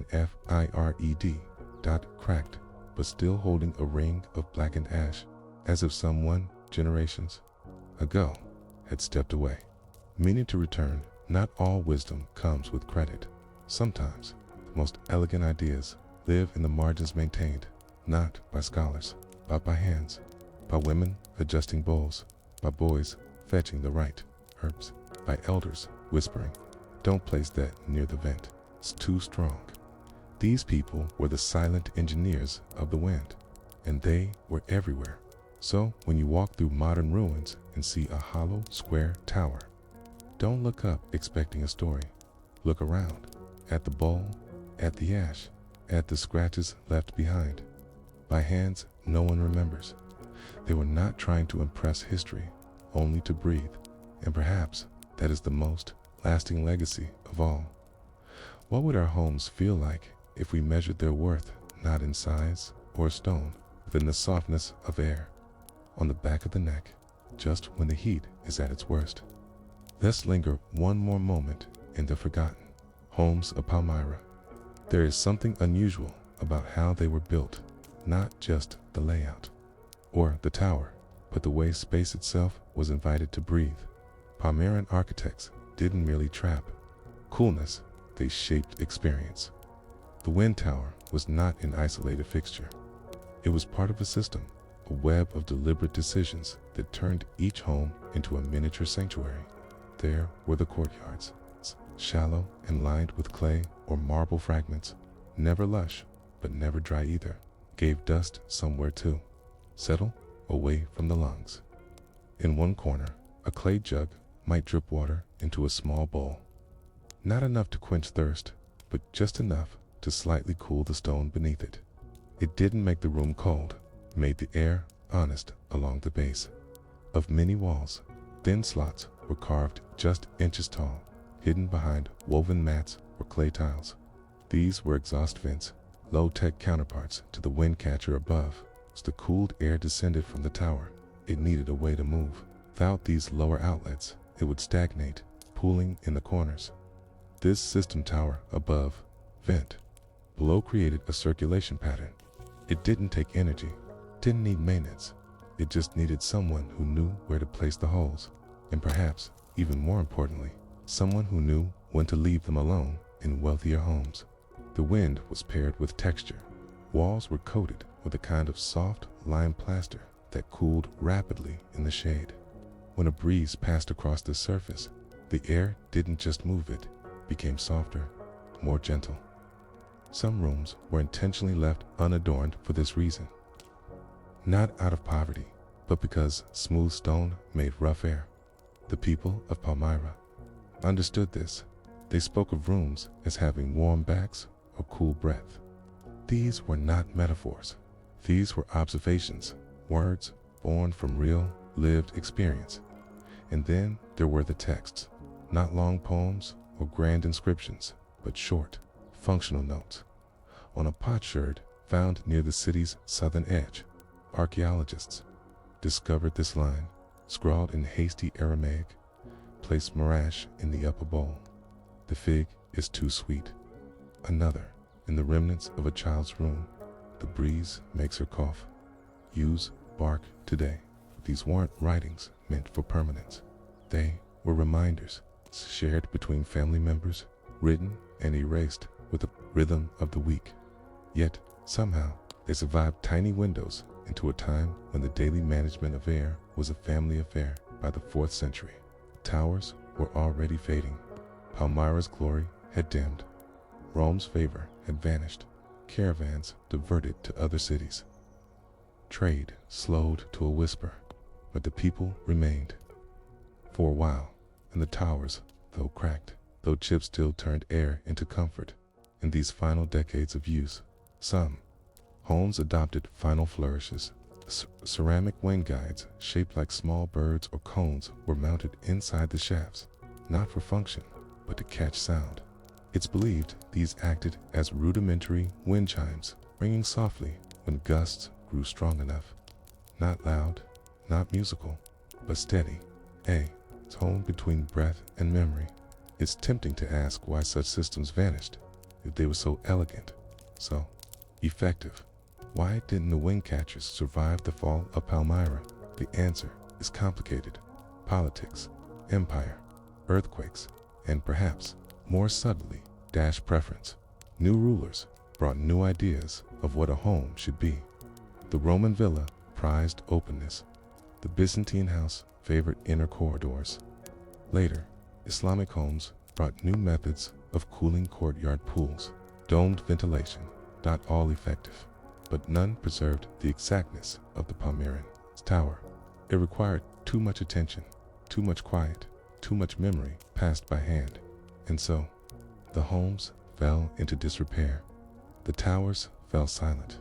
cracked, but still holding a ring of blackened ash, as if someone, generations ago, had stepped away, meaning to return. Not all wisdom comes with credit. Sometimes, the most elegant ideas live in the margins, maintained, not by scholars, but by hands, by women adjusting bowls, by boys fetching the right herbs, by elders whispering, "Don't place that near the vent, it's too strong." These people were the silent engineers of the wind, and they were everywhere. So when you walk through modern ruins and see a hollow, square tower, don't look up expecting a story. Look around, at the bowl, at the ash, at the scratches left behind by hands no one remembers. They were not trying to impress history, only to breathe, and perhaps that is the most lasting legacy of all. What would our homes feel like if we measured their worth not in size or stone, but in the softness of air on the back of the neck, just when the heat is at its worst? Let's linger one more moment in the forgotten homes of Palmyra. There is something unusual about how they were built, not just the layout or the tower, but the way space itself was invited to breathe. Palmyran architects didn't merely trap coolness, they shaped experience. The wind tower was not an isolated fixture. It was part of a system, a web of deliberate decisions that turned each home into a miniature sanctuary. There were the courtyards, shallow and lined with clay or marble fragments, never lush, but never dry either, gave dust somewhere to settle away from the lungs. In one corner, a clay jug might drip water into a small bowl. Not enough to quench thirst, but just enough to slightly cool the stone beneath it. It didn't make the room cold, made the air honest along the base. Of many walls, thin slots were carved just inches tall, hidden behind woven mats or clay tiles. These were exhaust vents, low-tech counterparts to the wind catcher above. As the cooled air descended from the tower, it needed a way to move. Without these lower outlets, it would stagnate, pooling in the corners. This system tower above, vent below, created a circulation pattern. It didn't take energy, didn't need maintenance. It just needed someone who knew where to place the holes, and perhaps, even more importantly, someone who knew when to leave them alone in wealthier homes. The wind was paired with texture. Walls were coated with a kind of soft lime plaster that cooled rapidly in the shade. When a breeze passed across the surface, the air didn't just move, it became softer, more gentle. Some rooms were intentionally left unadorned for this reason. Not out of poverty, but because smooth stone made rough air. The people of Palmyra understood this. They spoke of rooms as having warm backs or cool breath. These were not metaphors. These were observations, words born from real, lived experience. And then there were the texts, not long poems or grand inscriptions, but short, functional notes. On a potsherd found near the city's southern edge, archaeologists discovered this line, scrawled in hasty Aramaic: place marash in the upper bowl. The fig is too sweet. Another, in the remnants of a child's room, the breeze makes her cough. Use bark today. These weren't writings meant for permanence. They were reminders, shared between family members, written and erased with the rhythm of the week. Yet, somehow, they survived tiny windows into a time when the daily management of air was a family affair. By the 4th century, towers were already fading. Palmyra's glory had dimmed. Rome's favor had vanished. Caravans diverted to other cities. Trade slowed to a whisper, but the people remained. For a while, and the towers, though cracked, though chips still turned air into comfort. In these final decades of use, some homes adopted final flourishes. Ceramic wind guides shaped like small birds or cones were mounted inside the shafts, not for function, but to catch sound. It's believed these acted as rudimentary wind chimes, ringing softly when gusts grew strong enough. Not loud, not musical, but steady, a tone between breath and memory. It's tempting to ask why such systems vanished, if they were so elegant, so effective. Why didn't the wind catchers survive the fall of Palmyra? The answer is complicated. Politics, empire, earthquakes, and perhaps, more subtly, preference. New rulers brought new ideas of what a home should be. The Roman villa prized openness. The Byzantine house favored inner corridors. Later, Islamic homes brought new methods of cooling courtyard pools, domed ventilation, not all effective, but none preserved the exactness of the Palmyran tower. It required too much attention, too much quiet, too much memory passed by hand. And so, the homes fell into disrepair. The towers fell silent,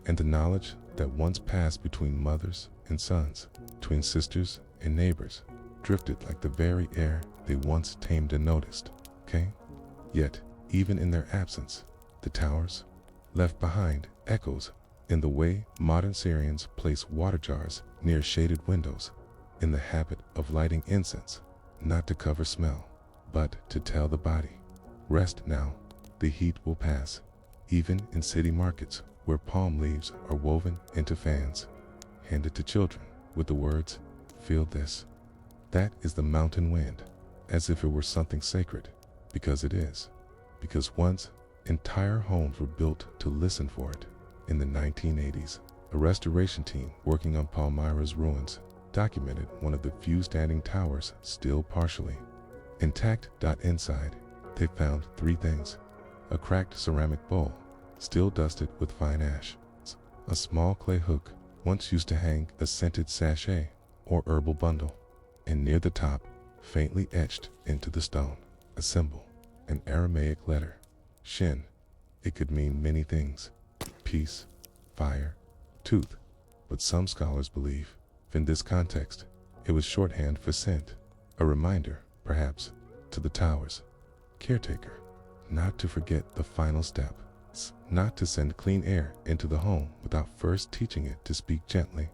and the knowledge that once passed between mothers and sons, between sisters and neighbors, drifted like the very air they once tamed and noticed. Yet, even in their absence, the towers left behind echoes in the way modern Syrians place water jars near shaded windows, in the habit of lighting incense, not to cover smell, but to tell the body, rest now, the heat will pass. Even in city markets where palm leaves are woven into fans, handed to children with the words, feel this. That is the mountain wind, as if it were something sacred, because it is. Because once, entire homes were built to listen for it. In the 1980s, a restoration team working on Palmyra's ruins documented one of the few standing towers still partially intact. Inside, they found 3 things: a cracked ceramic bowl, still dusted with fine ash, a small clay hook, once used to hang a scented sachet or herbal bundle, and near the top, faintly etched into the stone, a symbol, an Aramaic letter, Shin. It could mean many things: peace, fire, tooth, but some scholars believe, in this context, it was shorthand for scent, a reminder, perhaps, to the tower's caretaker, not to forget the final step, not to send clean air into the home without first teaching it to speak gently.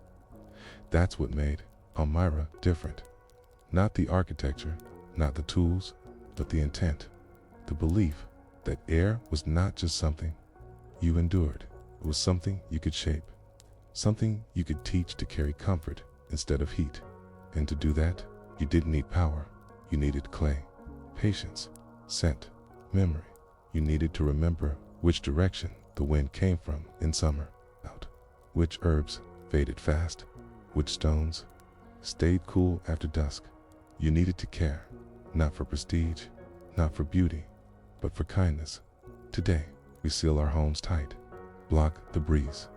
That's what made Palmyra different. Not the architecture, not the tools, but the intent, the belief that air was not just something you endured, it was something you could shape, something you could teach to carry comfort instead of heat. And to do that, you didn't need power, you needed clay, patience, scent, memory. You needed to remember which direction the wind came from in summer, out, which herbs faded fast, which stones stayed cool after dusk. You needed to care, not for prestige, not for beauty, but for kindness. Today, we seal our homes tight, block the breeze,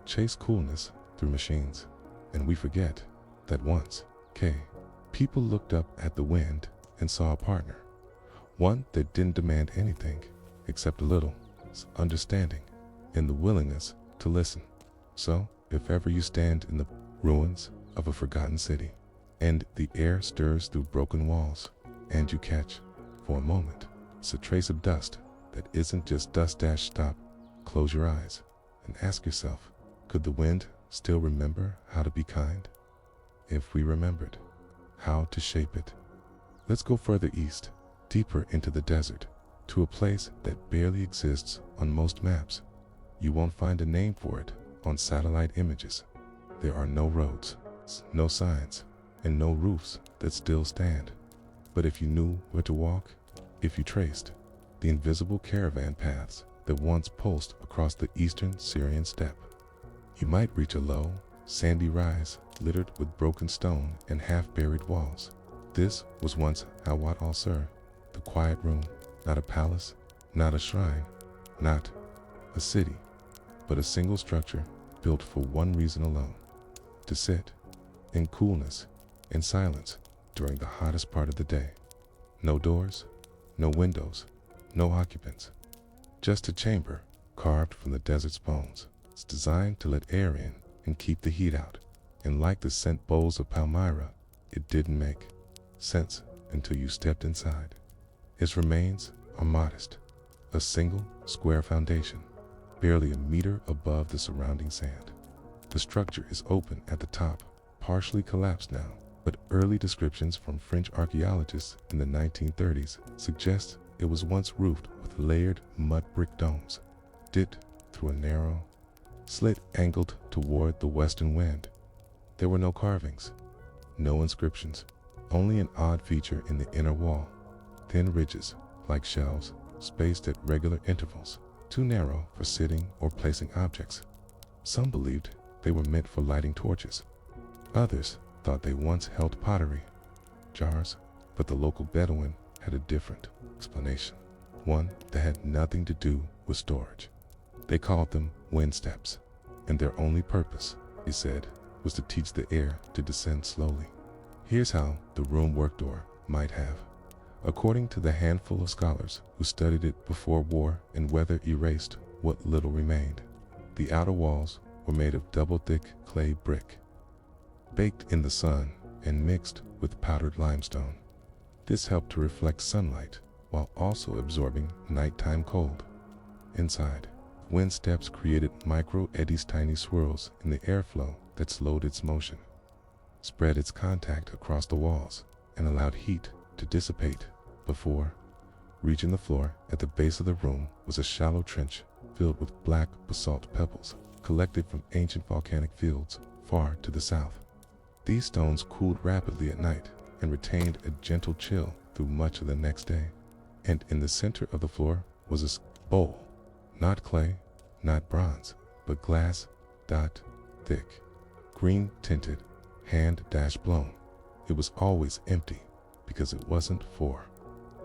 chase coolness through machines, and we forget that once, people looked up at the wind and saw a partner. One that didn't demand anything except a little understanding and the willingness to listen. So, if ever you stand in the ruins of a forgotten city and the air stirs through broken walls and you catch, for a moment, a trace of dust that isn't just dust. Stop, close your eyes, and ask yourself, could the wind still remember how to be kind? If we remembered how to shape it. Let's go further east, deeper into the desert, to a place that barely exists on most maps. You won't find a name for it on satellite images. There are no roads, no signs, and no roofs that still stand. But if you knew where to walk, if you traced the invisible caravan paths that once pulsed across the eastern Syrian steppe, you might reach a low, sandy rise littered with broken stone and half-buried walls. This was once Hawat al-Sur, the quiet room, not a palace, not a shrine, not a city, but a single structure built for one reason alone: to sit in coolness and silence during the hottest part of the day. No doors, no windows, no occupants. Just a chamber carved from the desert's bones. It's designed to let air in and keep the heat out. And like the scent bowls of Palmyra, it didn't make sense until you stepped inside. Its remains are modest, a single square foundation, barely a meter above the surrounding sand. The structure is open at the top, partially collapsed now, but early descriptions from French archaeologists in the 1930s suggest it was once roofed with layered mud brick domes, dipped through a narrow slit angled toward the western wind. There were no carvings, no inscriptions, only an odd feature in the inner wall: thin ridges, like shelves, spaced at regular intervals, too narrow for sitting or placing objects. Some believed they were meant for lighting torches. Others thought they once held pottery, jars, but the local Bedouin had a different explanation, one that had nothing to do with storage. They called them wind steps, and their only purpose, he said, was to teach the air to descend slowly. Here's how the room worked or might have. According to the handful of scholars who studied it before war and weather erased what little remained, the outer walls were made of double-thick clay brick, baked in the sun and mixed with powdered limestone. This helped to reflect sunlight while also absorbing nighttime cold. Inside, wind steps created micro eddies, tiny swirls in the airflow that slowed its motion, spread its contact across the walls, and allowed heat to dissipate. Before reaching the floor, at the base of the room was a shallow trench filled with black basalt pebbles collected from ancient volcanic fields far to the south. These stones cooled rapidly at night and retained a gentle chill through much of the next day. And in the center of the floor was a bowl, not clay, not bronze, but glass, thick, green-tinted, hand-blown. It was always empty because it wasn't for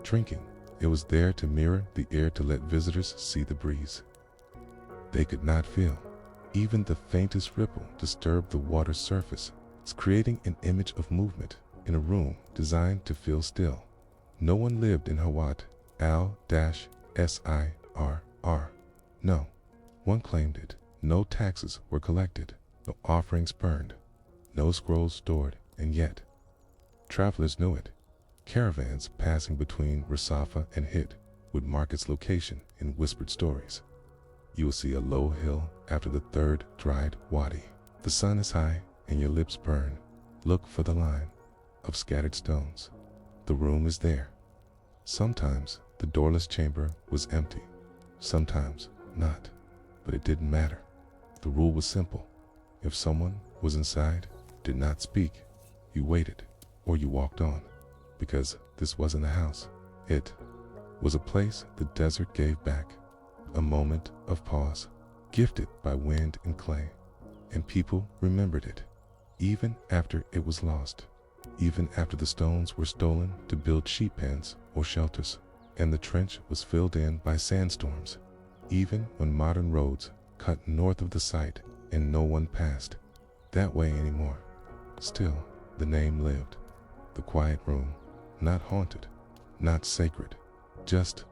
drinking. It was there to mirror the air, to let visitors see the breeze they could not feel. Even the faintest ripple disturbed the water's surface, creating an image of movement in a room designed to feel still. No one lived in Hawat al-Sirr. No one claimed it. No taxes were collected, no offerings burned, no scrolls stored, and yet travelers knew it. Caravans passing between Rasafa and Hit would mark its location in whispered stories. You will see a low hill after the third dried wadi. The sun is high and your lips burn. Look for the line of scattered stones. The room is there. Sometimes the doorless chamber was empty, sometimes not, but it didn't matter. The rule was simple. If someone was inside, did not speak, you waited, or you walked on, because this wasn't a house. It was a place the desert gave back, a moment of pause, gifted by wind and clay, and people remembered it, even after it was lost, even after the stones were stolen to build sheep pens or shelters, and the trench was filled in by sandstorms, even when modern roads cut north of the site and no one passed that way anymore. Still, the name lived. The quiet room, not haunted, not sacred, just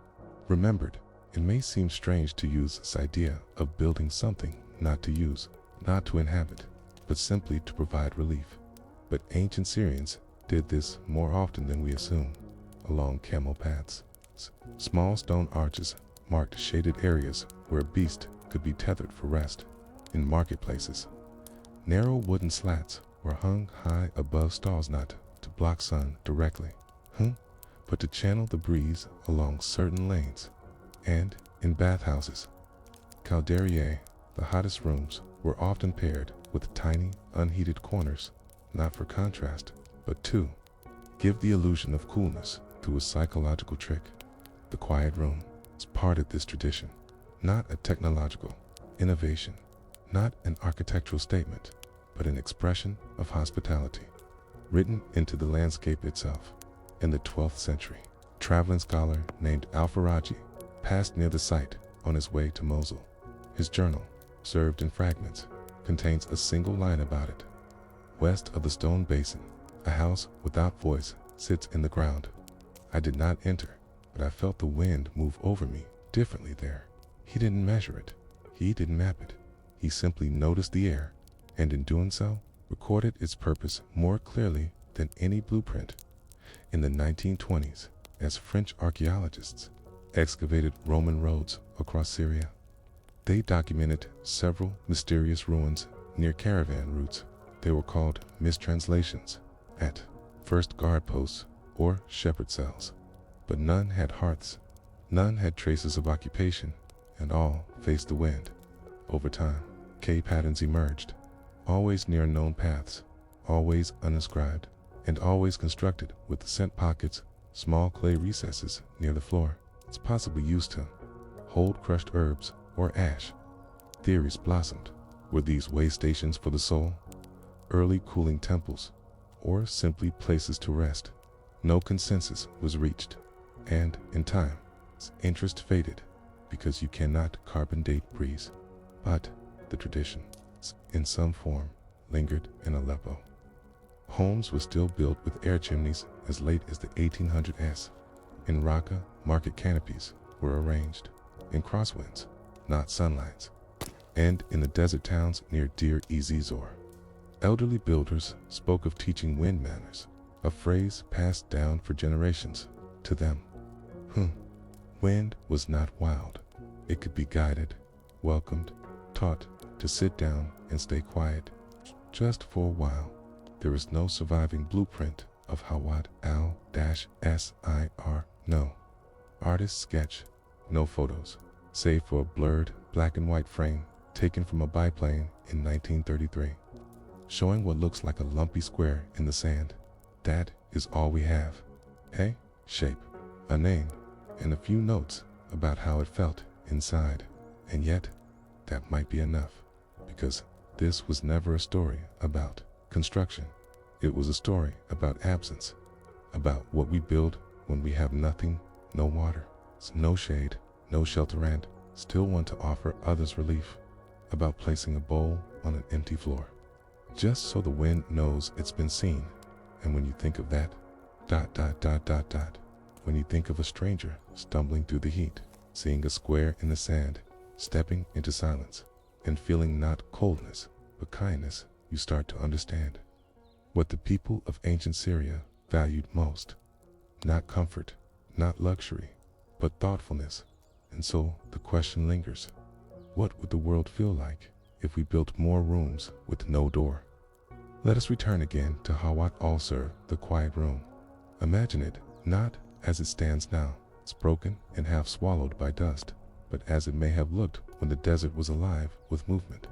remembered. It may seem strange to use this idea of building something not to use, not to inhabit, but simply to provide relief. But ancient Syrians did this more often than we assume. Along camel paths, small stone arches marked shaded areas where a beast could be tethered for rest. In marketplaces, narrow wooden slats were hung high above stalls, not to block sun directly, but to channel the breeze along certain lanes. And in bathhouses, calderiae, the hottest rooms, were often paired with tiny, unheated corners, not for contrast, but to give the illusion of coolness through a psychological trick. The quiet room is part of this tradition, not a technological innovation, not an architectural statement, but an expression of hospitality, written into the landscape itself. In the 12th century, a traveling scholar named Al-Faraji passed near the site on his way to Mosul. His journal, served in fragments, contains a single line about it. West of the stone basin, a house without voice sits in the ground. I did not enter, but I felt the wind move over me differently there. He didn't measure it. He didn't map it. He simply noticed the air, and in doing so, recorded its purpose more clearly than any blueprint. In the 1920s, as French archaeologists excavated Roman roads across Syria, they documented several mysterious ruins near caravan routes. They were called mistranslations, at first guard posts or shepherd cells. But none had hearths, none had traces of occupation, and all faced the wind. Over time, cave patterns emerged, always near known paths, always uninscribed, and always constructed with scent pockets, small clay recesses near the floor. It's possibly used to hold crushed herbs or ash. Theories blossomed. Were these way stations for the soul, early cooling temples, or simply places to rest? No consensus was reached, and in time, interest faded because you cannot carbon date breeze. But the tradition, in some form, lingered in Aleppo. Homes were still built with air chimneys as late as the 1800s. In Raqqa, market canopies were arranged in crosswinds, not sunlines. And in the desert towns near Deir ez-Zor, elderly builders spoke of teaching wind manners, a phrase passed down for generations to them. Wind was not wild. It could be guided, welcomed, taught to sit down and stay quiet, just for a while. There is no surviving blueprint of Hawat al-Sir. No artist's sketch, no photos, save for a blurred black and white frame taken from a biplane in 1933, showing what looks like a lumpy square in the sand. That is all we have. A shape, a name, and a few notes about how it felt inside. And yet, that might be enough, because this was never a story about construction. It was a story about absence, about what we build when we have nothing, no water, no shade, no shelter, and still want to offer others relief, about placing a bowl on an empty floor, just so the wind knows it's been seen. And when you think of that, when you think of a stranger stumbling through the heat, seeing a square in the sand, stepping into silence, and feeling not coldness, but kindness, you start to understand what the people of ancient Syria valued most. Not comfort, not luxury, but thoughtfulness. And so the question lingers: what would the world feel like if we built more rooms with no door? Let us return again to Hawat al-Sir, the quiet room. Imagine it not as it stands now, it's broken and half swallowed by dust, but as it may have looked when the desert was alive with movement,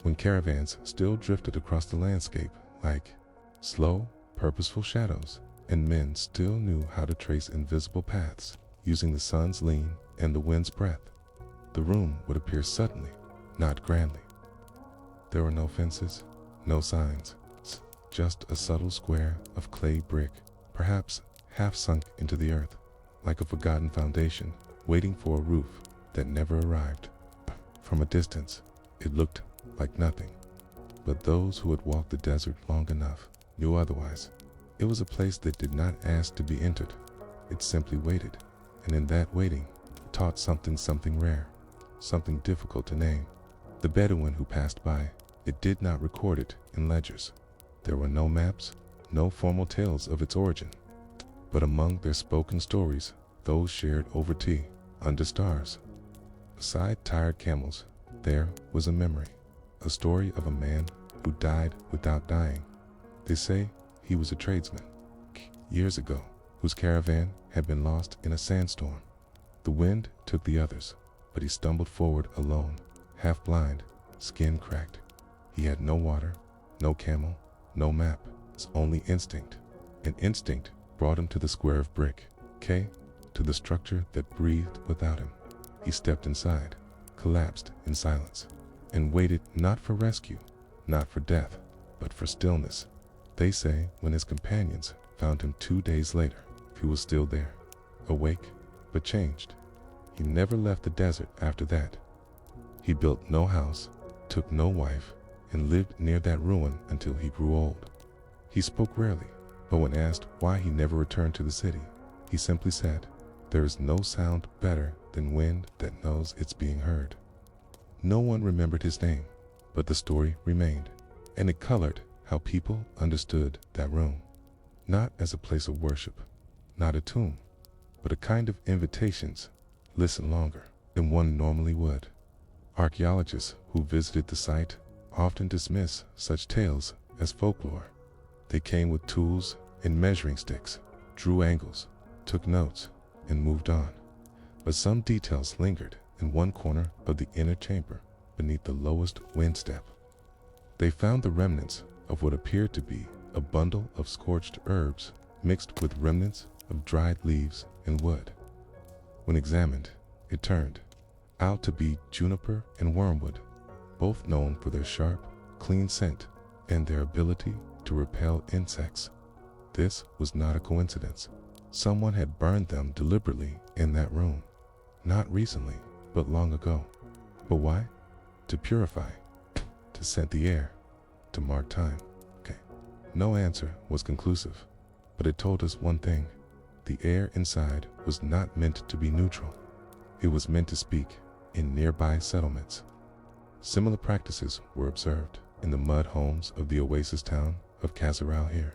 when caravans still drifted across the landscape like slow, purposeful shadows, and men still knew how to trace invisible paths using the sun's lean and the wind's breath. The room would appear suddenly, not grandly. There were no fences, no signs, just a subtle square of clay brick, perhaps half sunk into the earth, like a forgotten foundation, waiting for a roof that never arrived. From a distance, it looked like nothing, but those who had walked the desert long enough knew otherwise. It was a place that did not ask to be entered. It simply waited, and in that waiting, taught something rare, something difficult to name. The Bedouin who passed by, it did not record it in ledgers. There were no maps, no formal tales of its origin. But among their spoken stories, those shared over tea, under stars, beside tired camels, there was a memory, a story of a man who died without dying. They say he was a tradesman, years ago, whose caravan had been lost in a sandstorm. The wind took the others, but he stumbled forward alone, half blind, skin cracked. He had no water, no camel, no map, his only instinct. An instinct brought him to the square of brick, to the structure that breathed without him. He stepped inside, collapsed in silence, and waited not for rescue, not for death, but for stillness. They say when his companions found him 2 days later, he was still there, awake, but changed. He never left the desert after that. He built no house, took no wife, and lived near that ruin until he grew old. He spoke rarely, but when asked why he never returned to the city, he simply said, "There is no sound better than wind that knows it's being heard." No one remembered his name, but the story remained, and it colored how people understood that room. Not as a place of worship, not a tomb, but a kind of invitations. Listen longer than one normally would. Archaeologists who visited the site often dismiss such tales as folklore. They came with tools and measuring sticks, drew angles, took notes, and moved on. But some details lingered in one corner of the inner chamber beneath the lowest wind step. They found the remnants of what appeared to be a bundle of scorched herbs mixed with remnants of dried leaves and wood. When examined, it turned out to be juniper and wormwood, both known for their sharp, clean scent and their ability to repel insects. This was not a coincidence. Someone had burned them deliberately in that room. Not recently, but long ago. But why? To purify, to scent the air, to mark time. No answer was conclusive, but it told us one thing. The air inside was not meant to be neutral. It was meant to speak in nearby settlements. Similar practices were observed in the mud homes of the oasis town of Kazaral here.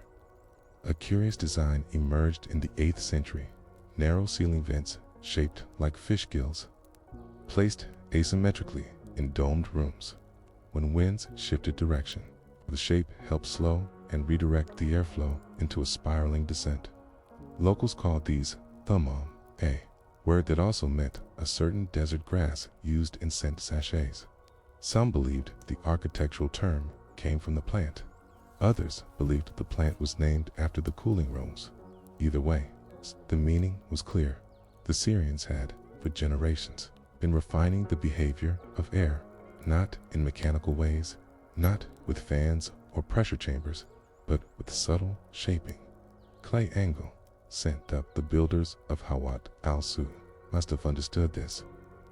A curious design emerged in the 8th century, narrow ceiling vents shaped like fish gills, placed asymmetrically in domed rooms. When winds shifted direction, the shape helped slow and redirect the airflow into a spiraling descent. Locals called these thummam, a word that also meant a certain desert grass used in scent sachets. Some believed the architectural term came from the plant. Others believed the plant was named after the cooling rooms. Either way, the meaning was clear. The Syrians had, for generations, been refining the behavior of air, not in mechanical ways, not with fans or pressure chambers, but with subtle shaping. Clay angle sent up. The builders of Hawat al-Su must have understood this.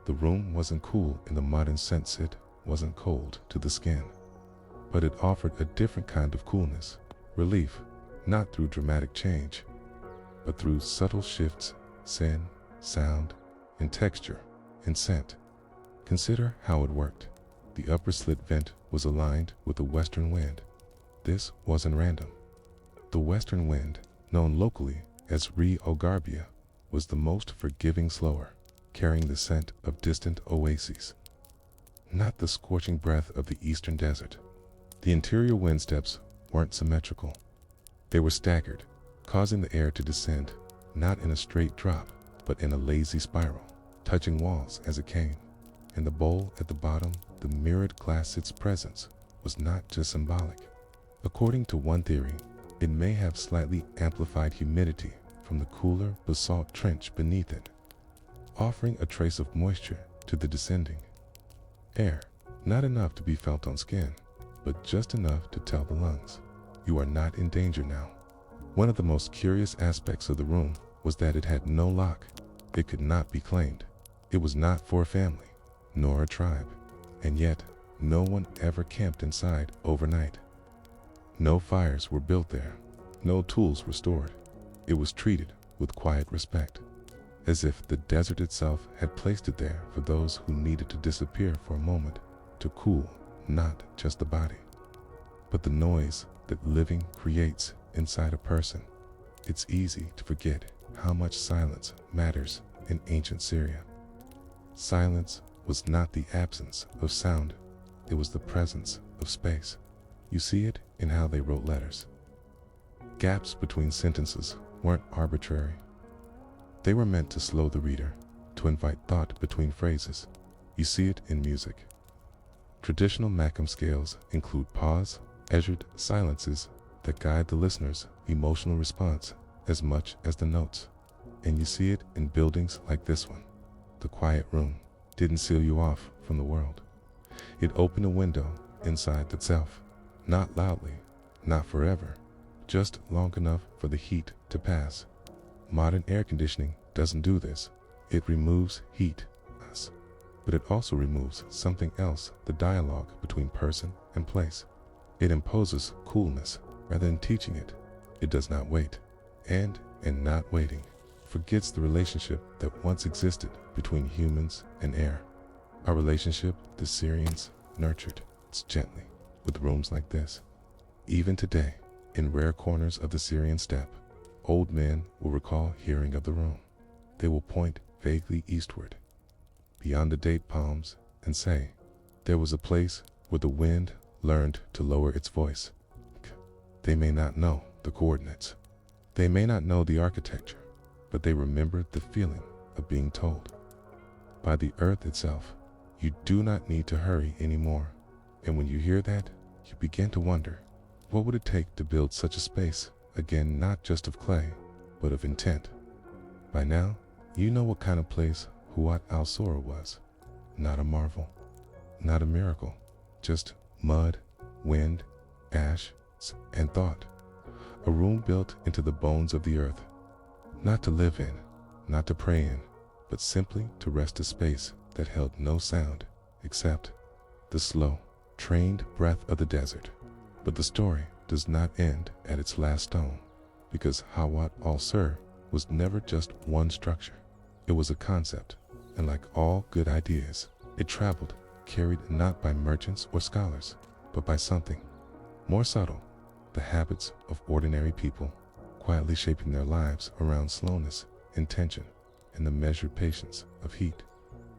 The room wasn't cool in the modern sense, it wasn't cold to the skin, but it offered a different kind of coolness, relief, not through dramatic change, but through subtle shifts, sin, sound, and texture, and scent. Consider how it worked. The upper slit vent was aligned with the western wind. This wasn't random. The western wind, known locally as Ogarbia, was the most forgiving slower, carrying the scent of distant oases, not the scorching breath of the eastern desert. The interior wind steps weren't symmetrical. They were staggered, causing the air to descend, not in a straight drop, but in a lazy spiral, touching walls as it came. In the bowl at the bottom, the mirrored glass's presence was not just symbolic. According to one theory, it may have slightly amplified humidity from the cooler basalt trench beneath it, offering a trace of moisture to the descending air, not enough to be felt on skin, but just enough to tell the lungs, you are not in danger now. One of the most curious aspects of the room was that it had no lock. It could not be claimed. It was not for a family, nor a tribe, and yet no one ever camped inside overnight. No fires were built there. No tools were stored. It was treated with quiet respect, as if the desert itself had placed it there for those who needed to disappear for a moment, to cool not just the body, but the noise that living creates inside a person. It's easy to forget how much silence matters in ancient Syria. Silence was not the absence of sound, it was the presence of space. You see it in how they wrote letters. Gaps between sentences weren't arbitrary. They were meant to slow the reader, to invite thought between phrases. You see it in music. Traditional Makam scales include pause, measured silences that guide the listener's emotional response as much as the notes. And you see it in buildings like this one. The quiet room didn't seal you off from the world. It opened a window inside itself, not loudly, not forever, just long enough for the heat to pass. Modern air conditioning doesn't do this. It removes heat, but it also removes something else, the dialogue between person and place. It imposes coolness rather than teaching it. It does not wait, and in not waiting, forgets the relationship that once existed between humans and air. A relationship the Syrians nurtured gently with rooms like this. Even today, in rare corners of the Syrian steppe, old men will recall hearing of the room. They will point vaguely eastward, beyond the date palms, and say, there was a place where the wind learned to lower its voice. They may not know the coordinates. They may not know the architecture, but they remember the feeling of being told. By the earth itself, you do not need to hurry anymore. And when you hear that, you begin to wonder, what would it take to build such a space, again not just of clay, but of intent? By now, you know what kind of place Huat al-Sura was. Not a marvel, not a miracle, just mud, wind, ash, and thought. A room built into the bones of the earth, not to live in, not to pray in, but simply to rest a space that held no sound except the slow, trained breath of the desert. But the story does not end at its last stone, because Huat al-Sura was never just one structure. It was a concept, and like all good ideas, it traveled, carried not by merchants or scholars, but by something more subtle, the habits of ordinary people, quietly shaping their lives around slowness, intention, and the measured patience of heat.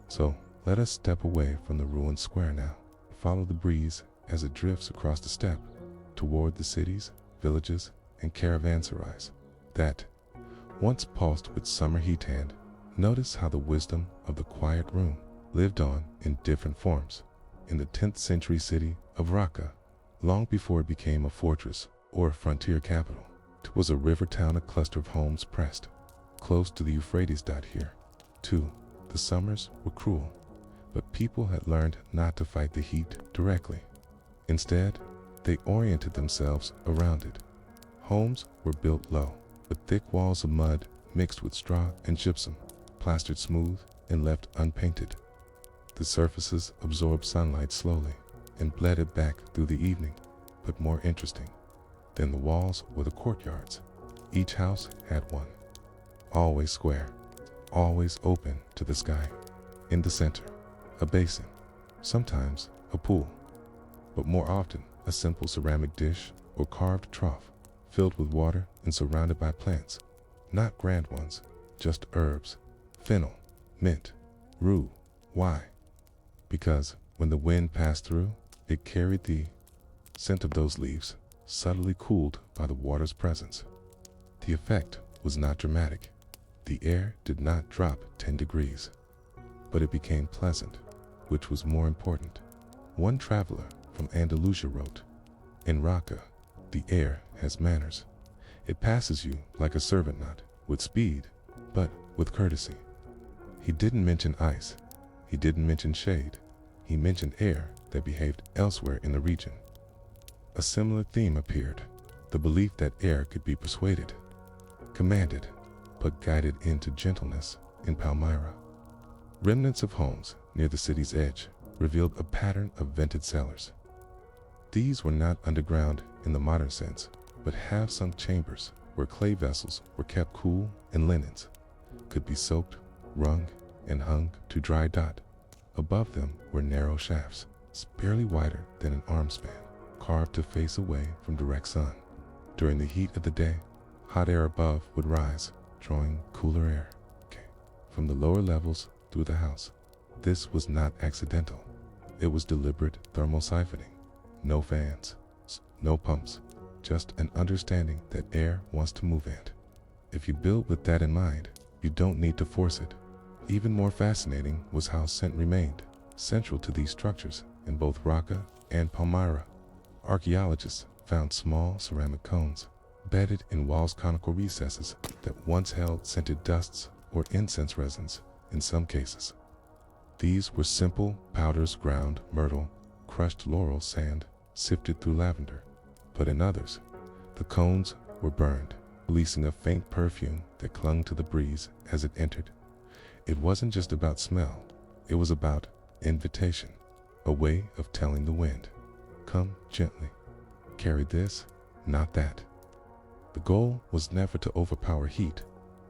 So let us step away from the ruined square now, follow the breeze as it drifts across the steppe toward the cities, villages, and caravanserais that once pulsed with summer heat. And notice how the wisdom of the quiet room lived on in different forms in the 10th century city of Raqqa, long before it became a fortress or a frontier capital. It was a river town, a cluster of homes pressed close to the Euphrates. Here, too, the summers were cruel, but people had learned not to fight the heat directly. Instead, they oriented themselves around it. Homes were built low, with thick walls of mud mixed with straw and gypsum, plastered smooth and left unpainted. The surfaces absorbed sunlight slowly and bled it back through the evening. But more interesting than the walls were the courtyards. Each house had one, always square, always open to the sky. In the center, a basin, sometimes a pool, but more often a simple ceramic dish or carved trough filled with water and surrounded by plants, not grand ones, just herbs, fennel, mint, rue. Why? Because when the wind passed through, it carried the scent of those leaves, subtly cooled by the water's presence. The effect was not dramatic. The air did not drop 10 degrees, but it became pleasant, which was more important. One traveler from Andalusia wrote, in Raqqa, the air has manners. It passes you like a servant, not with speed, but with courtesy. He didn't mention ice. He didn't mention shade. He mentioned air that behaved elsewhere in the region. A similar theme appeared, the belief that air could be persuaded, commanded, but guided into gentleness in Palmyra. Remnants of homes near the city's edge revealed a pattern of vented cellars. These were not underground in the modern sense, but half-sunk chambers where clay vessels were kept cool and linens could be soaked, wrung, and hung to dry. Above them were narrow shafts, barely wider than an arm span, carved to face away from direct sun. During the heat of the day, hot air above would rise, drawing cooler air from the lower levels through the house. This was not accidental. It was deliberate thermal siphoning. No fans, no pumps, just an understanding that air wants to move, and if you build with that in mind, you don't need to force it. Even more fascinating was how scent remained central to these structures in both Raqqa and Palmyra. Archaeologists found small ceramic cones bedded in walls, conical recesses that once held scented dusts or incense resins in some cases. These were simple powders: ground myrtle, crushed laurel, sand sifted through lavender. But in others, the cones were burned, releasing a faint perfume that clung to the breeze as it entered. It wasn't just about smell, it was about invitation, a way of telling the wind, "Come gently, carry this, not that." The goal was never to overpower heat,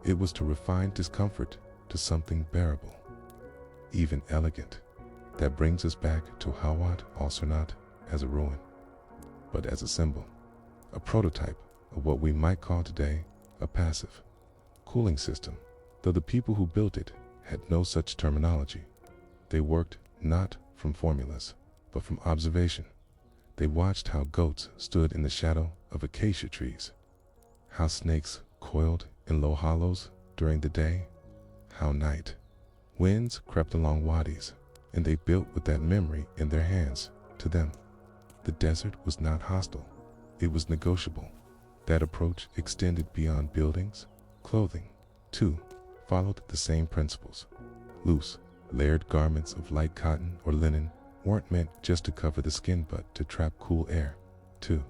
it was to refine discomfort to something bearable, even elegant. That brings us back to Hawat al-Sirnat as a ruin, but as a symbol, a prototype of what we might call today a passive cooling system, though the people who built it had no such terminology. They worked not from formulas, but from observation. They watched how goats stood in the shadow of acacia trees, how snakes coiled in low hollows during the day, how night winds crept along wadis, and they built with that memory in their hands. To them, the desert was not hostile, it was negotiable. That approach extended beyond buildings. Clothing, too, followed the same principles. Loose, layered garments of light cotton or linen weren't meant just to cover the skin, but to trap cool air, to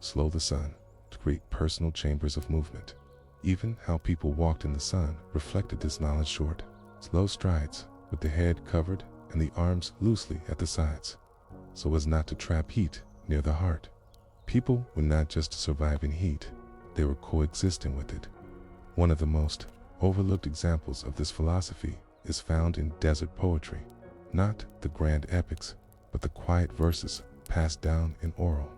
slow the sun, to create personal chambers of movement. Even how people walked in the sun reflected this knowledge: short, slow strides, with the head covered and the arms loosely at the sides, so as not to trap heat near the heart. People were not just surviving heat, they were coexisting with it. One of the most overlooked examples of this philosophy is found in desert poetry, not the grand epics, but the quiet verses passed down in oral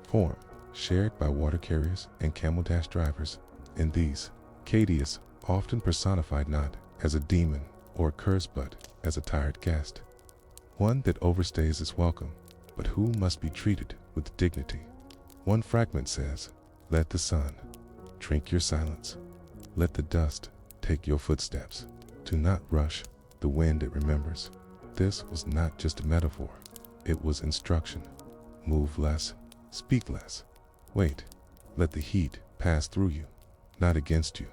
form, shared by water carriers and camel-dash drivers. In these, Cadius often personified not as a demon or a curse, but as a tired guest, one that overstays its welcome, but who must be treated with dignity. One fragment says, "Let the sun drink your silence, let the dust take your footsteps. Do not rush the wind, it remembers." This was not just a metaphor, it was instruction. Move less, speak less, wait, let the heat pass through you, not against you.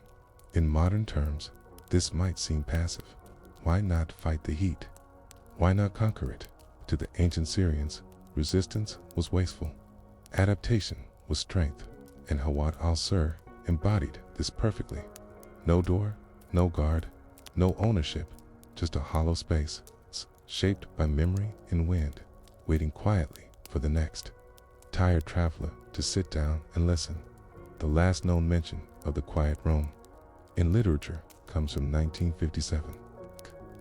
In modern terms, this might seem passive. Why not fight the heat? Why not conquer it? To the ancient Syrians, resistance was wasteful. Adaptation was strength, and Hawat al-Sir embodied this perfectly. No door, no guard, no ownership, just a hollow space, shaped by memory and wind, waiting quietly for the next tired traveler to sit down and listen. The last known mention of the quiet room in literature comes from 1957,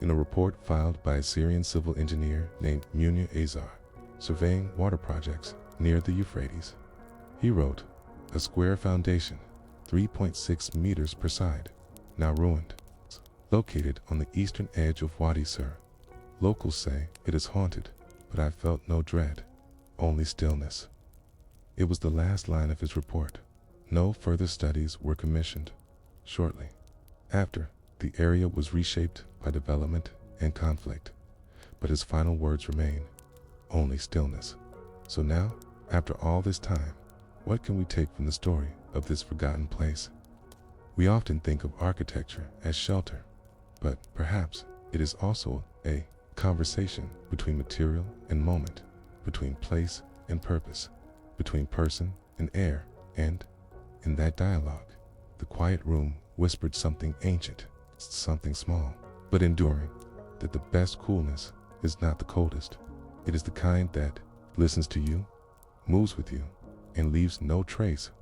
in a report filed by a Syrian civil engineer named Munir Azar, surveying water projects near the Euphrates. He wrote, "A square foundation, 3.6 meters per side, now ruined, located on the eastern edge of Wadi Sur. Locals say it is haunted, but I felt no dread, only stillness." It was the last line of his report. No further studies were commissioned. Shortly after, the area was reshaped by development and conflict, but his final words remain, only stillness. So now, after all this time, what can we take from the story of this forgotten place? We often think of architecture as shelter, but perhaps it is also a conversation between material and moment, between place and purpose, between person and air, and in that dialogue, the quiet room whispered something ancient, something small, but enduring, that the best coolness is not the coldest. It is the kind that listens to you, moves with you, and leaves no trace